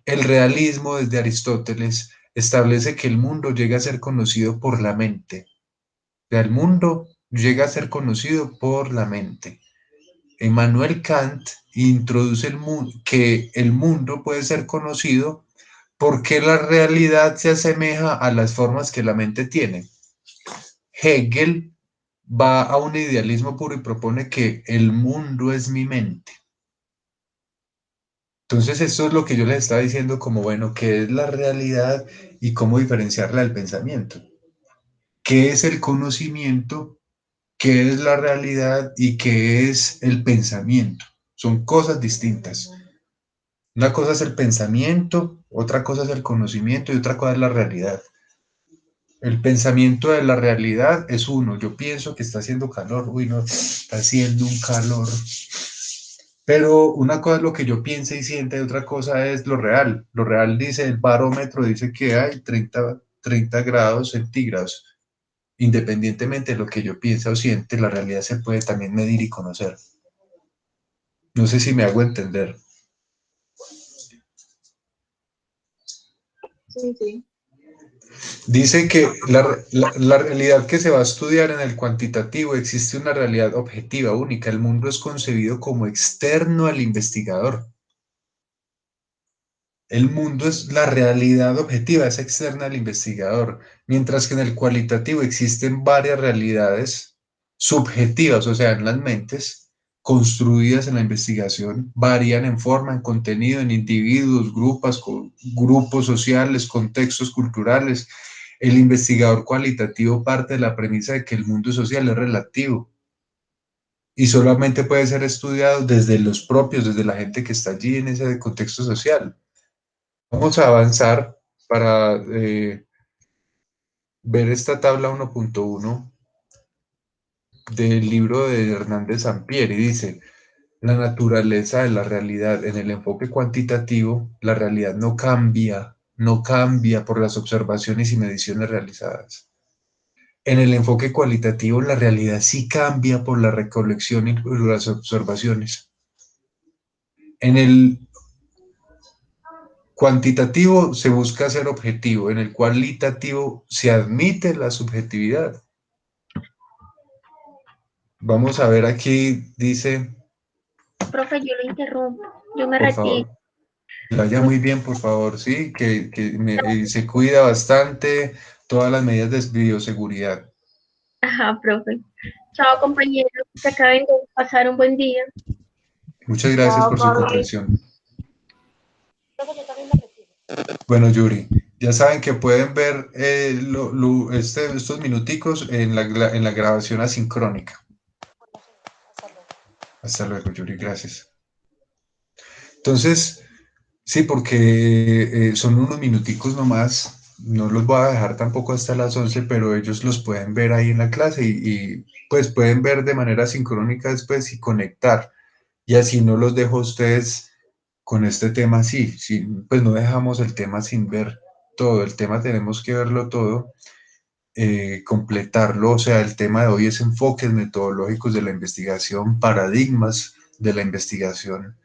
El realismo desde Aristóteles establece que el mundo llega a ser conocido por la mente. O sea, el mundo llega a ser conocido por la mente. Emmanuel Kant introduce que el mundo puede ser conocido porque la realidad se asemeja a las formas que la mente tiene. Hegel va a un idealismo puro y propone que el mundo es mi mente. Entonces, esto es lo que yo les estaba diciendo como, bueno, ¿qué es la realidad y cómo diferenciarla del pensamiento? ¿Qué es el conocimiento? ¿Qué es la realidad y qué es el pensamiento? Son cosas distintas. Una cosa es el pensamiento, otra cosa es el conocimiento y otra cosa es la realidad. El pensamiento de la realidad es uno. Yo pienso que está haciendo calor. Uy, no, está haciendo un calor. Pero una cosa es lo que yo piense y sienta y otra cosa es lo real. Lo real dice, el barómetro dice que hay 30 grados centígrados. Independientemente de lo que yo piense o siente, la realidad se puede también medir y conocer. No sé si me hago entender. Sí, sí. Dice que la realidad que se va a estudiar en el cuantitativo existe una realidad objetiva, única. El mundo es concebido como externo al investigador. El mundo es la realidad objetiva, es externa al investigador, mientras que en el cualitativo existen varias realidades subjetivas, o sea, en las mentes, construidas en la investigación, varían en forma, en contenido, en individuos, grupos sociales, contextos culturales. El investigador cualitativo parte de la premisa de que el mundo social es relativo y solamente puede ser estudiado desde los propios, desde la gente que está allí en ese contexto social. Vamos a avanzar para ver esta tabla 1.1. del libro de Hernández Sampieri. Dice, la naturaleza de la realidad. En el enfoque cuantitativo, la realidad no cambia por las observaciones y mediciones realizadas. En el enfoque cualitativo, la realidad sí cambia por la recolección y por las observaciones. En el cuantitativo se busca ser objetivo, en el cualitativo se admite la subjetividad. Vamos a ver aquí, dice, Profe, yo lo interrumpo, yo me por retiro. favor, que vaya muy bien, por favor, sí, se cuida bastante, todas las medidas de bioseguridad. Ajá, profe. Chao, compañeros, que acaben de pasar un buen día. Muchas gracias Chao, por su Pablo. comprensión. Profe, yo también me retiro. Bueno, Yuri, ya saben que pueden ver estos minuticos en la grabación asincrónica. Hasta luego. Hasta luego, Yuri, gracias. Entonces, sí, porque son unos minuticos nomás, no los voy a dejar tampoco hasta las 11, pero ellos los pueden ver ahí en la clase pues pueden ver de manera sincrónica después y conectar. Y así no los dejo a ustedes con este tema así, sí, pues no dejamos el tema sin ver todo, el tema tenemos que verlo todo, completarlo, o sea, el tema de hoy es enfoques metodológicos de la investigación, paradigmas de la investigación.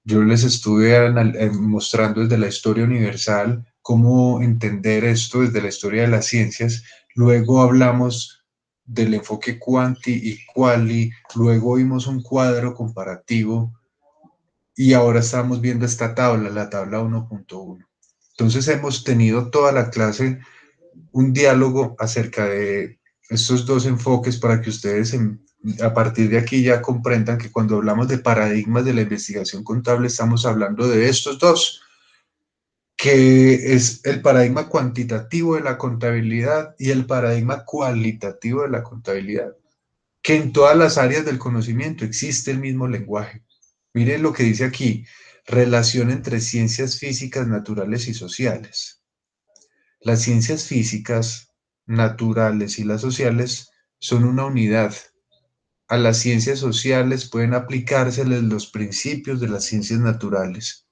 Yo les estuve mostrando desde la historia universal cómo entender esto desde la historia de las ciencias. Luego hablamos del enfoque quanti y quali. Luego vimos un cuadro comparativo y ahora estamos viendo esta tabla, la tabla 1.1. Entonces hemos tenido toda la clase un diálogo acerca de estos dos enfoques para que ustedes a partir de aquí ya comprendan que cuando hablamos de paradigmas de la investigación contable estamos hablando de estos dos, que es el paradigma cuantitativo de la contabilidad y el paradigma cualitativo de la contabilidad, que en todas las áreas del conocimiento existe el mismo lenguaje. Miren lo que dice aquí, relación entre ciencias físicas, naturales y sociales. Las ciencias físicas, naturales y las sociales son una unidad. A las ciencias sociales pueden aplicárseles los principios de las ciencias naturales.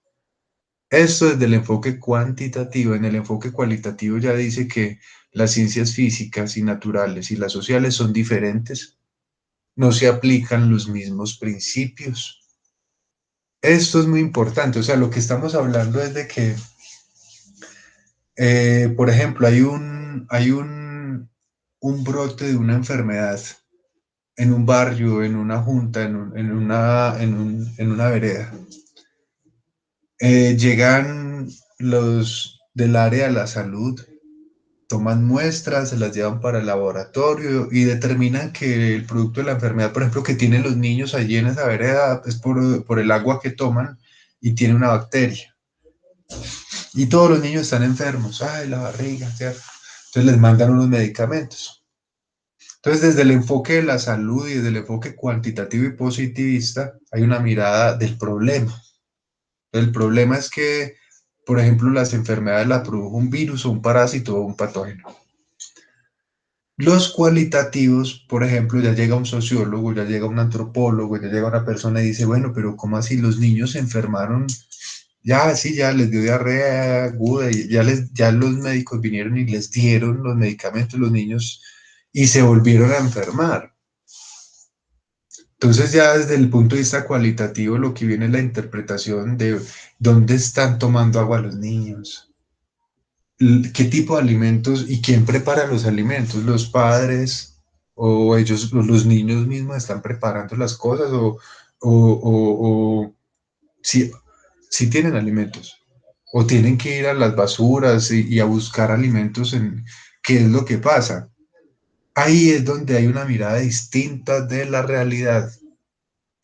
Esto desde el enfoque cuantitativo. En el enfoque cualitativo ya dice que las ciencias físicas y naturales y las sociales son diferentes. No se aplican los mismos principios. Esto es muy importante. O sea, lo que estamos hablando es de que, por ejemplo, un brote de una enfermedad en un barrio, en una junta, en una vereda. Llegan los del área de la salud, toman muestras, se las llevan para el laboratorio y determinan que el producto de la enfermedad, por ejemplo, que tienen los niños allí en esa vereda, es por el agua que toman y tiene una bacteria. Y todos los niños están enfermos, ay, la barriga, ¿cierto? Entonces les mandan unos medicamentos. Entonces, desde el enfoque de la salud y desde el enfoque cuantitativo y positivista, hay una mirada del problema. El problema es que, por ejemplo, las enfermedades las produjo un virus o un parásito o un patógeno. Los cualitativos, por ejemplo, ya llega un sociólogo, ya llega un antropólogo, ya llega una persona y dice, bueno, pero ¿cómo así los niños se enfermaron? Ya, sí, ya les dio diarrea aguda, y ya los médicos vinieron y les dieron los medicamentos a los niños y se volvieron a enfermar. Entonces ya desde el punto de vista cualitativo lo que viene es la interpretación de dónde están tomando agua los niños, qué tipo de alimentos y quién prepara los alimentos, los padres o ellos, los niños mismos están preparando las cosas o si tienen alimentos o tienen que ir a las basuras y a buscar alimentos qué es lo que pasa. Ahí es donde hay una mirada distinta de la realidad,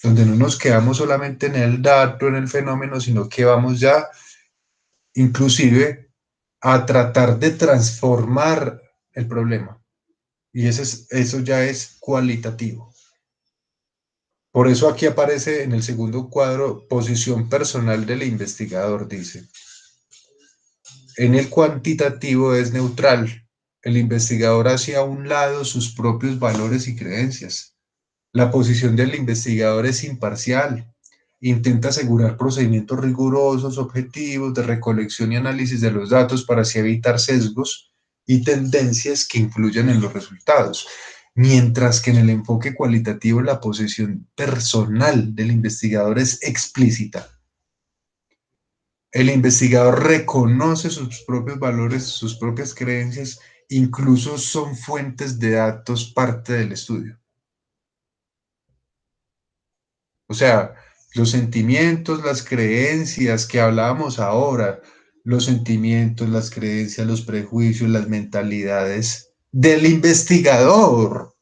donde no nos quedamos solamente en el dato, en el fenómeno, sino que vamos ya inclusive a tratar de transformar el problema. Y eso ya es cualitativo. Por eso aquí aparece en el segundo cuadro posición personal del investigador, dice. En el cuantitativo es neutral. El investigador hace a un lado sus propios valores y creencias. La posición del investigador es imparcial. Intenta asegurar procedimientos rigurosos, objetivos de recolección y análisis de los datos para así evitar sesgos y tendencias que influyen en los resultados. Mientras que en el enfoque cualitativo la posición personal del investigador es explícita. El investigador reconoce sus propios valores, sus propias creencias, incluso son fuentes de datos parte del estudio. O sea, los sentimientos, las creencias que hablábamos ahora, los sentimientos, las creencias, los prejuicios, las mentalidades del investigador,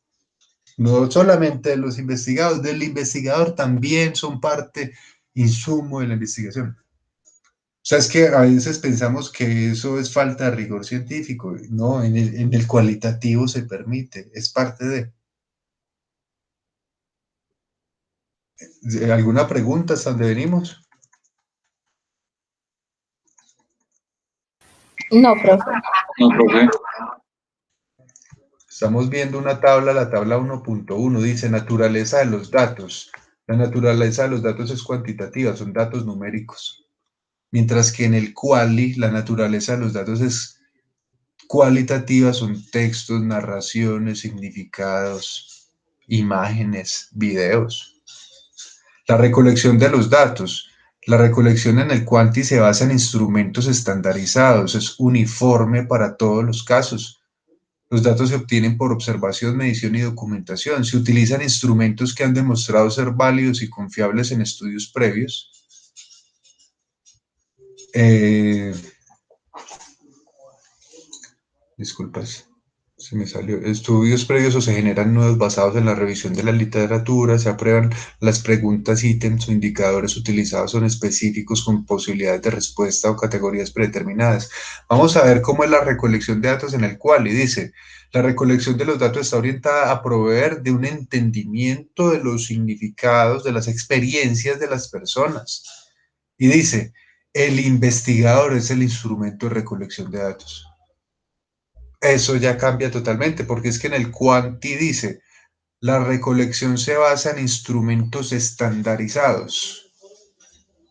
no solamente de los investigados, del investigador también son parte, insumo de la investigación. O sea, es que a veces pensamos que eso es falta de rigor científico. No, en el cualitativo se permite, es parte de ¿alguna pregunta hasta donde venimos? No, profe. No, profe. Estamos viendo una tabla, la tabla 1.1, dice naturaleza de los datos. La naturaleza de los datos es cuantitativa, son datos numéricos. Mientras que en el quali, la naturaleza de los datos es cualitativa, son textos, narraciones, significados, imágenes, videos. La recolección de los datos. La recolección en el quanti se basa en instrumentos estandarizados, es uniforme para todos los casos. Los datos se obtienen por observación, medición y documentación. Se utilizan instrumentos que han demostrado ser válidos y confiables en estudios previos. Disculpas, se me salió. Estudios previos o se generan nuevos basados en la revisión de la literatura, se aprueban las preguntas, ítems o indicadores utilizados son específicos con posibilidades de respuesta o categorías predeterminadas. Vamos a ver cómo es la recolección de datos en el cual, y dice, la recolección de los datos está orientada a proveer de un entendimiento de los significados, de las experiencias de las personas. Y dice, el investigador es el instrumento de recolección de datos. Eso ya cambia totalmente, porque es que en el quanti dice, la recolección se basa en instrumentos estandarizados.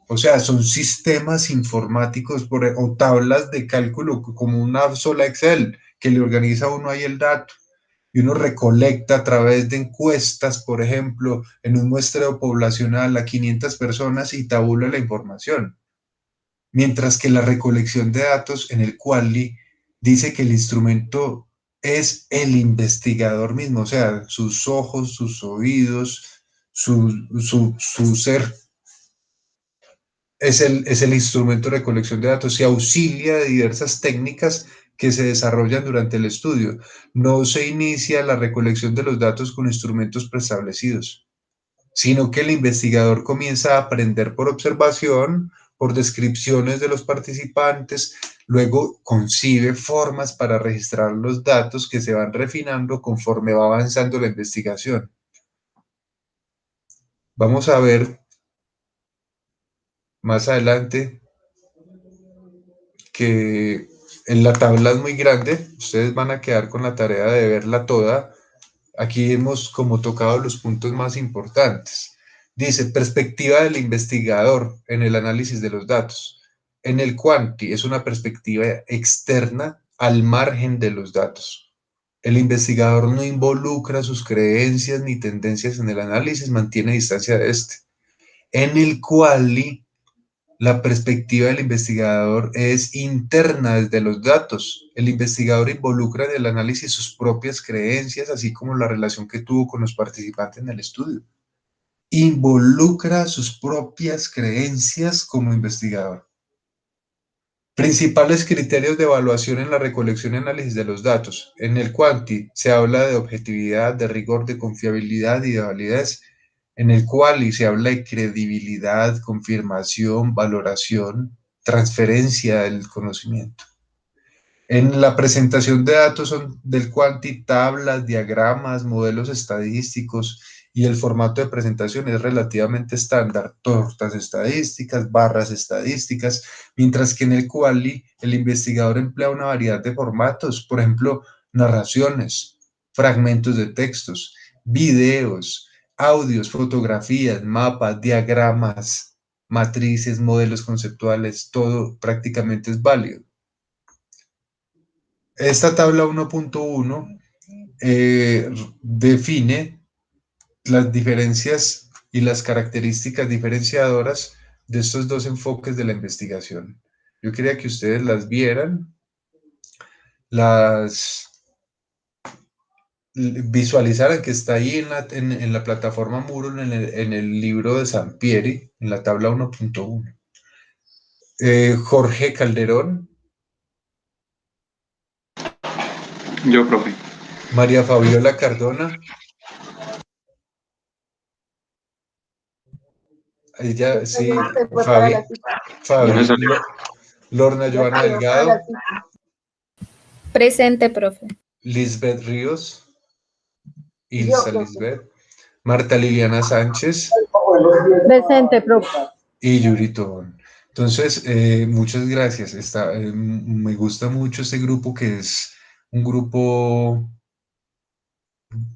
O sea, son sistemas informáticos o tablas de cálculo como una sola Excel, que le organiza a uno ahí el dato. Y uno recolecta a través de encuestas, por ejemplo, en un muestreo poblacional a 500 personas y tabula la información. Mientras que la recolección de datos en el quali dice que el instrumento es el investigador mismo, o sea, sus ojos, sus oídos, su ser es el instrumento de recolección de datos. Se auxilia de diversas técnicas que se desarrollan durante el estudio. No se inicia la recolección de los datos con instrumentos preestablecidos, sino que el investigador comienza a aprender por observación, por descripciones de los participantes, luego concibe formas para registrar los datos que se van refinando conforme va avanzando la investigación. Vamos a ver más adelante que en la tabla es muy grande, ustedes van a quedar con la tarea de verla toda. Aquí hemos como tocado los puntos más importantes. Dice, perspectiva del investigador en el análisis de los datos. En el quanti es una perspectiva externa al margen de los datos. El investigador no involucra sus creencias ni tendencias en el análisis, mantiene distancia de este. En el quali, la perspectiva del investigador es interna desde los datos. El investigador involucra en el análisis sus propias creencias, así como la relación que tuvo con los participantes en el estudio. Involucra sus propias creencias como investigador. Principales criterios de evaluación en la recolección y análisis de los datos. En el quanti se habla de objetividad, de rigor, de confiabilidad y de validez. En el quali se habla de credibilidad, confirmación, valoración, transferencia del conocimiento. En la presentación de datos son del quanti, tablas, diagramas, modelos estadísticos, y el formato de presentación es relativamente estándar, tortas estadísticas, barras estadísticas, mientras que en el quali el investigador emplea una variedad de formatos, por ejemplo, narraciones, fragmentos de textos, videos, audios, fotografías, mapas, diagramas, matrices, modelos conceptuales, todo prácticamente es válido. Esta tabla 1.1 define las diferencias y las características diferenciadoras de estos dos enfoques de la investigación. Yo quería que ustedes las vieran, las visualizaran, que está ahí en la plataforma Moodle, en el libro de Sampieri, en la tabla 1.1. Jorge Calderón. Yo, profe. María Fabiola Cardona. Ella, sí, Fabi, No me salió. Lorna Joana Delgado, Presente, profe. Lisbeth Ríos, Ilsa Lisbeth, Marta Liliana Sánchez Presente, profe. y Yuri Tobón. Entonces, muchas gracias. Me gusta mucho este grupo, que es un grupo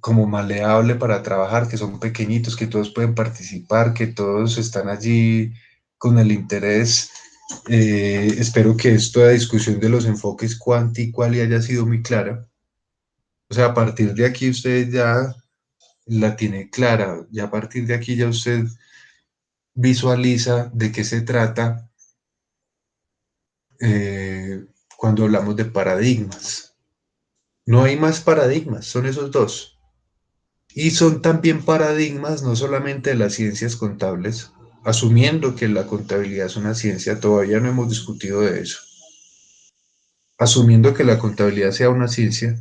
como maleable para trabajar, que son pequeñitos, que todos pueden participar, que todos están allí con el interés. Espero que esta discusión de los enfoques cuanti y quali haya sido muy clara. O sea, a partir de aquí usted ya la tiene clara, y a partir de aquí ya usted visualiza de qué se trata cuando hablamos de paradigmas. No hay más paradigmas, son esos dos. Y son también paradigmas no solamente de las ciencias contables, asumiendo que la contabilidad es una ciencia, todavía no hemos discutido de eso. Asumiendo que la contabilidad sea una ciencia,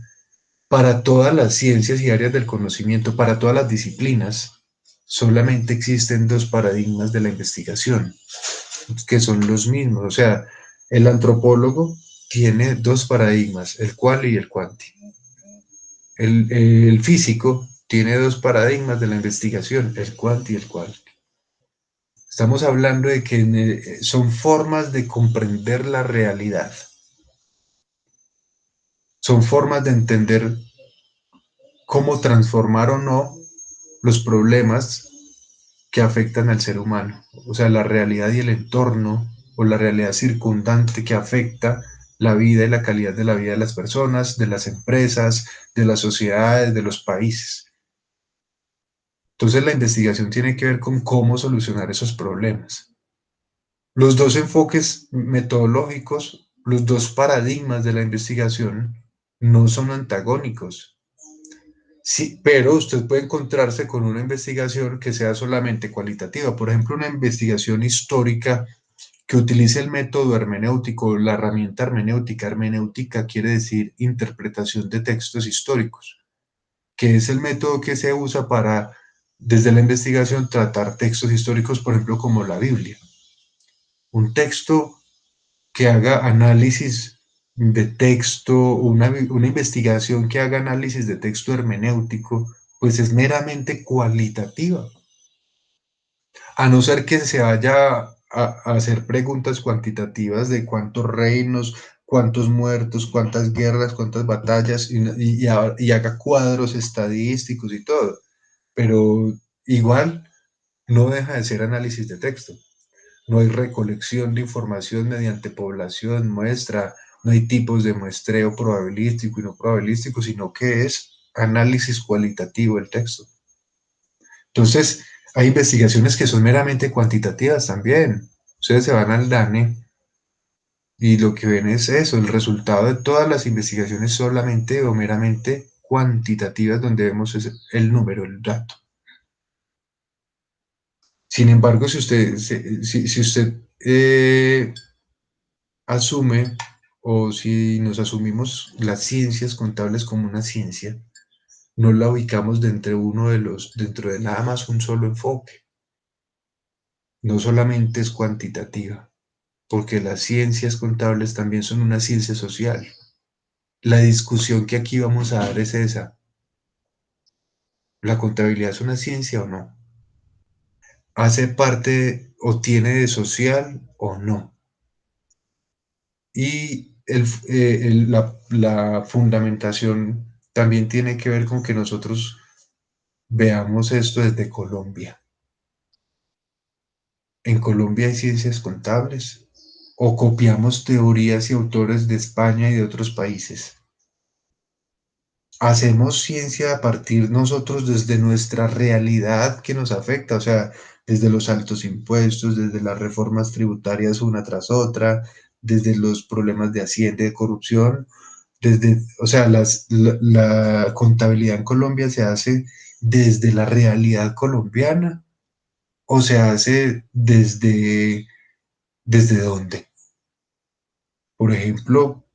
para todas las ciencias y áreas del conocimiento, para todas las disciplinas, solamente existen dos paradigmas de la investigación, que son los mismos. O sea, el antropólogo tiene dos paradigmas, el quali y el quanti. El físico tiene dos paradigmas de la investigación, el quanti y el quali. Estamos hablando de que son formas de comprender la realidad. Son formas de entender cómo transformar o no los problemas que afectan al ser humano. O sea, la realidad y el entorno, o la realidad circundante que afecta la vida y la calidad de la vida de las personas, de las empresas, de las sociedades, de los países. Entonces la investigación tiene que ver con cómo solucionar esos problemas. Los dos enfoques metodológicos, los dos paradigmas de la investigación no son antagónicos. Sí, pero usted puede encontrarse con una investigación que sea solamente cualitativa. Por ejemplo, una investigación histórica que utilice el método hermenéutico, la herramienta hermenéutica. Hermenéutica quiere decir interpretación de textos históricos, que es el método que se usa para, desde la investigación, tratar textos históricos, por ejemplo, como la Biblia. Un texto que haga análisis de texto, una investigación que haga análisis de texto hermenéutico, pues es meramente cualitativa. A no ser que se vaya a hacer preguntas cuantitativas de cuántos reinos, cuántos muertos, cuántas guerras, cuántas batallas, y haga cuadros estadísticos y todo. Pero igual no deja de ser análisis de texto. No hay recolección de información mediante población, muestra, no hay tipos de muestreo probabilístico y no probabilístico, sino que es análisis cualitativo del texto. Entonces, hay investigaciones que son meramente cuantitativas también. Ustedes se van al DANE y lo que ven es eso, el resultado de todas las investigaciones solamente o meramente cuantitativas, donde vemos el número, el dato. Sin embargo, si usted asume, o si nos asumimos las ciencias contables como una ciencia, no la ubicamos dentro de nada más un solo enfoque. No solamente es cuantitativa, porque las ciencias contables también son una ciencia social. La discusión que aquí vamos a dar es esa. ¿La contabilidad es una ciencia o no? ¿Hace parte o tiene de social o no? Y la fundamentación también tiene que ver con que nosotros veamos esto desde Colombia. ¿En Colombia hay ciencias contables? ¿O copiamos teorías y autores de España y de otros países? ¿Hacemos ciencia a partir nosotros desde nuestra realidad que nos afecta? O sea, desde los altos impuestos, desde las reformas tributarias una tras otra, desde los problemas de hacienda y de corrupción, desde, o sea, la contabilidad en Colombia se hace desde la realidad colombiana o se hace desde dónde. Por ejemplo,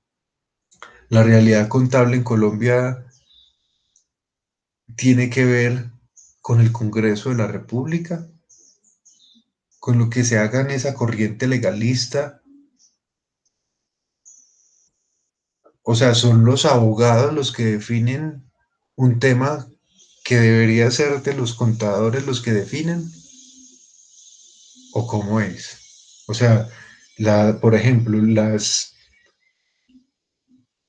la realidad contable en Colombia tiene que ver con el Congreso de la República, con lo que se haga en esa corriente legalista. O sea, son los abogados los que definen un tema que debería ser de los contadores los que definen, o cómo es. O sea, por ejemplo, las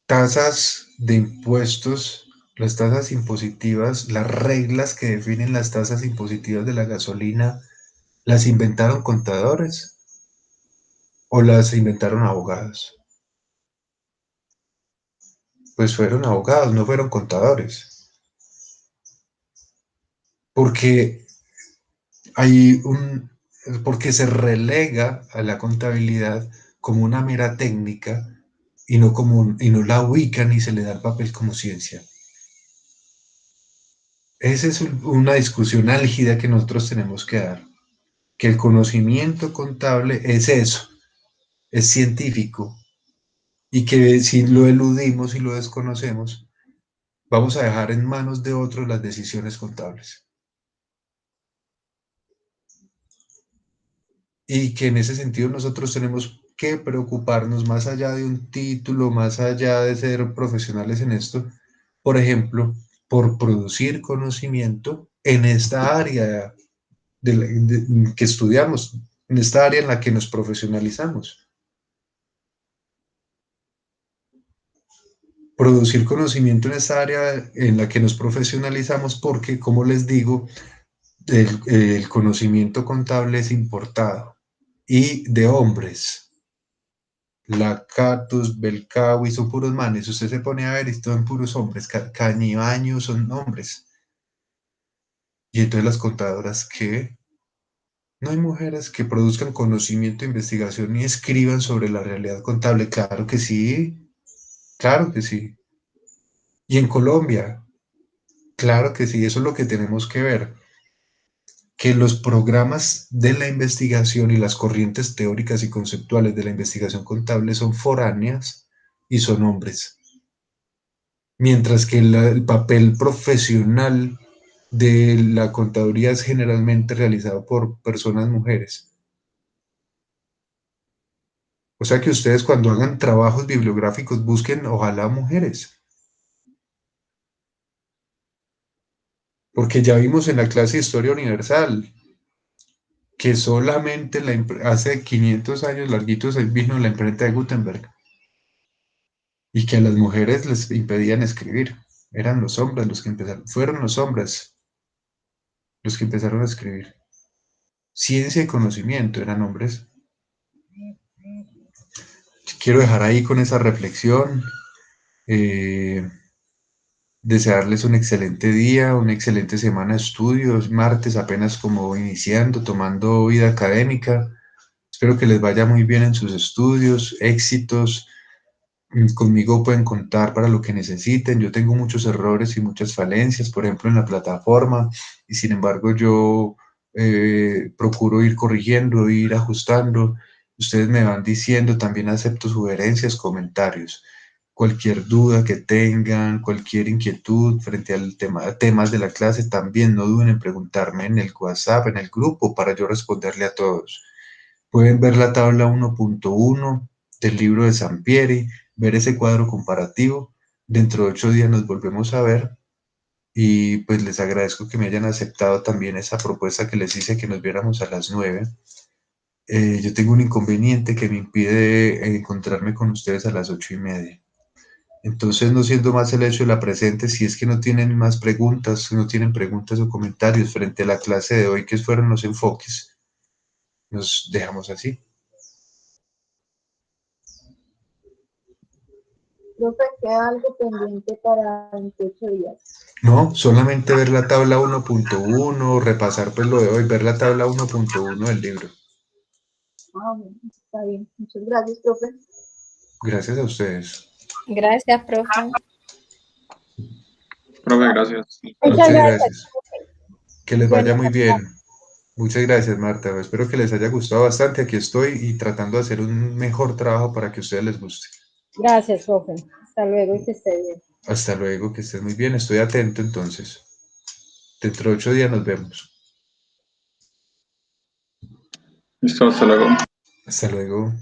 tasas de impuestos, las tasas impositivas, las reglas que definen las tasas impositivas de la gasolina, ¿las inventaron contadores o las inventaron abogados? Pues fueron abogados, no fueron contadores. Porque hay porque se relega a la contabilidad como una mera técnica y no la ubican y se le da el papel como ciencia. Esa es una discusión álgida que nosotros tenemos que dar, que el conocimiento contable es eso, es científico, y que si lo eludimos y lo desconocemos, vamos a dejar en manos de otros las decisiones contables. Y que en ese sentido nosotros tenemos que preocuparnos más allá de un título, más allá de ser profesionales en esto, por ejemplo, por producir conocimiento en esta área que estudiamos, en esta área en la que nos profesionalizamos. Producir conocimiento en esta área en la que nos profesionalizamos porque, como les digo, el conocimiento contable es importado y de hombres. Lacatus, Belcawi, son puros manes. Usted se pone a ver y son puros hombres. Cañibaños son hombres. Y entonces las contadoras que no hay mujeres que produzcan conocimiento, investigación y escriban sobre la realidad contable. Claro que sí, claro que sí. Y en Colombia, claro que sí, eso es lo que tenemos que ver. Que los programas de la investigación y las corrientes teóricas y conceptuales de la investigación contable son foráneas y son hombres. Mientras que el papel profesional de la contaduría es generalmente realizado por personas mujeres. O sea que ustedes cuando hagan trabajos bibliográficos busquen ojalá mujeres. Porque ya vimos en la clase de Historia Universal que solamente hace 500 años larguitos vino la imprenta de Gutenberg y que a las mujeres les impedían escribir. Eran los hombres los que empezaron, fueron los hombres los que empezaron a escribir. Ciencia y conocimiento eran hombres. Quiero dejar ahí con esa reflexión. Desearles un excelente día, una excelente semana de estudios, martes apenas como iniciando, tomando vida académica. Espero que les vaya muy bien en sus estudios, éxitos. Conmigo pueden contar para lo que necesiten. Yo tengo muchos errores y muchas falencias, por ejemplo, en la plataforma, y sin embargo yo procuro ir corrigiendo, ir ajustando. Ustedes me van diciendo, también acepto sugerencias, comentarios. Cualquier duda que tengan, cualquier inquietud frente al temas de la clase, también no duden en preguntarme en el WhatsApp, en el grupo, para yo responderle a todos. Pueden ver la tabla 1.1 del libro de Sampieri, ver ese cuadro comparativo. Dentro de 8 días nos volvemos a ver y pues les agradezco que me hayan aceptado también esa propuesta que les hice que nos viéramos a las 9. Yo tengo un inconveniente que me impide encontrarme con ustedes a las 8:30. Entonces, no siendo más el hecho de la presente, si es que no tienen más preguntas, no tienen preguntas o comentarios frente a la clase de hoy, que fueron los enfoques, nos dejamos así. Profe, queda algo pendiente para 28 días. No, solamente ver la tabla 1.1, repasar pues lo de hoy, ver la tabla 1.1 del libro. Ah, bueno, está bien. Muchas gracias, profe. Gracias a ustedes. Gracias, profe. Profe, gracias. Muchas Muchas gracias. gracias. Que les vaya muy bien. Muchas gracias, Marta. Espero que les haya gustado bastante. Aquí estoy y tratando de hacer un mejor trabajo para que a ustedes les guste. Gracias, profe. Hasta luego y que esté bien. Hasta luego, que estés muy bien. Estoy atento entonces. Dentro de 8 días nos vemos. Listo, hasta luego. Hasta luego.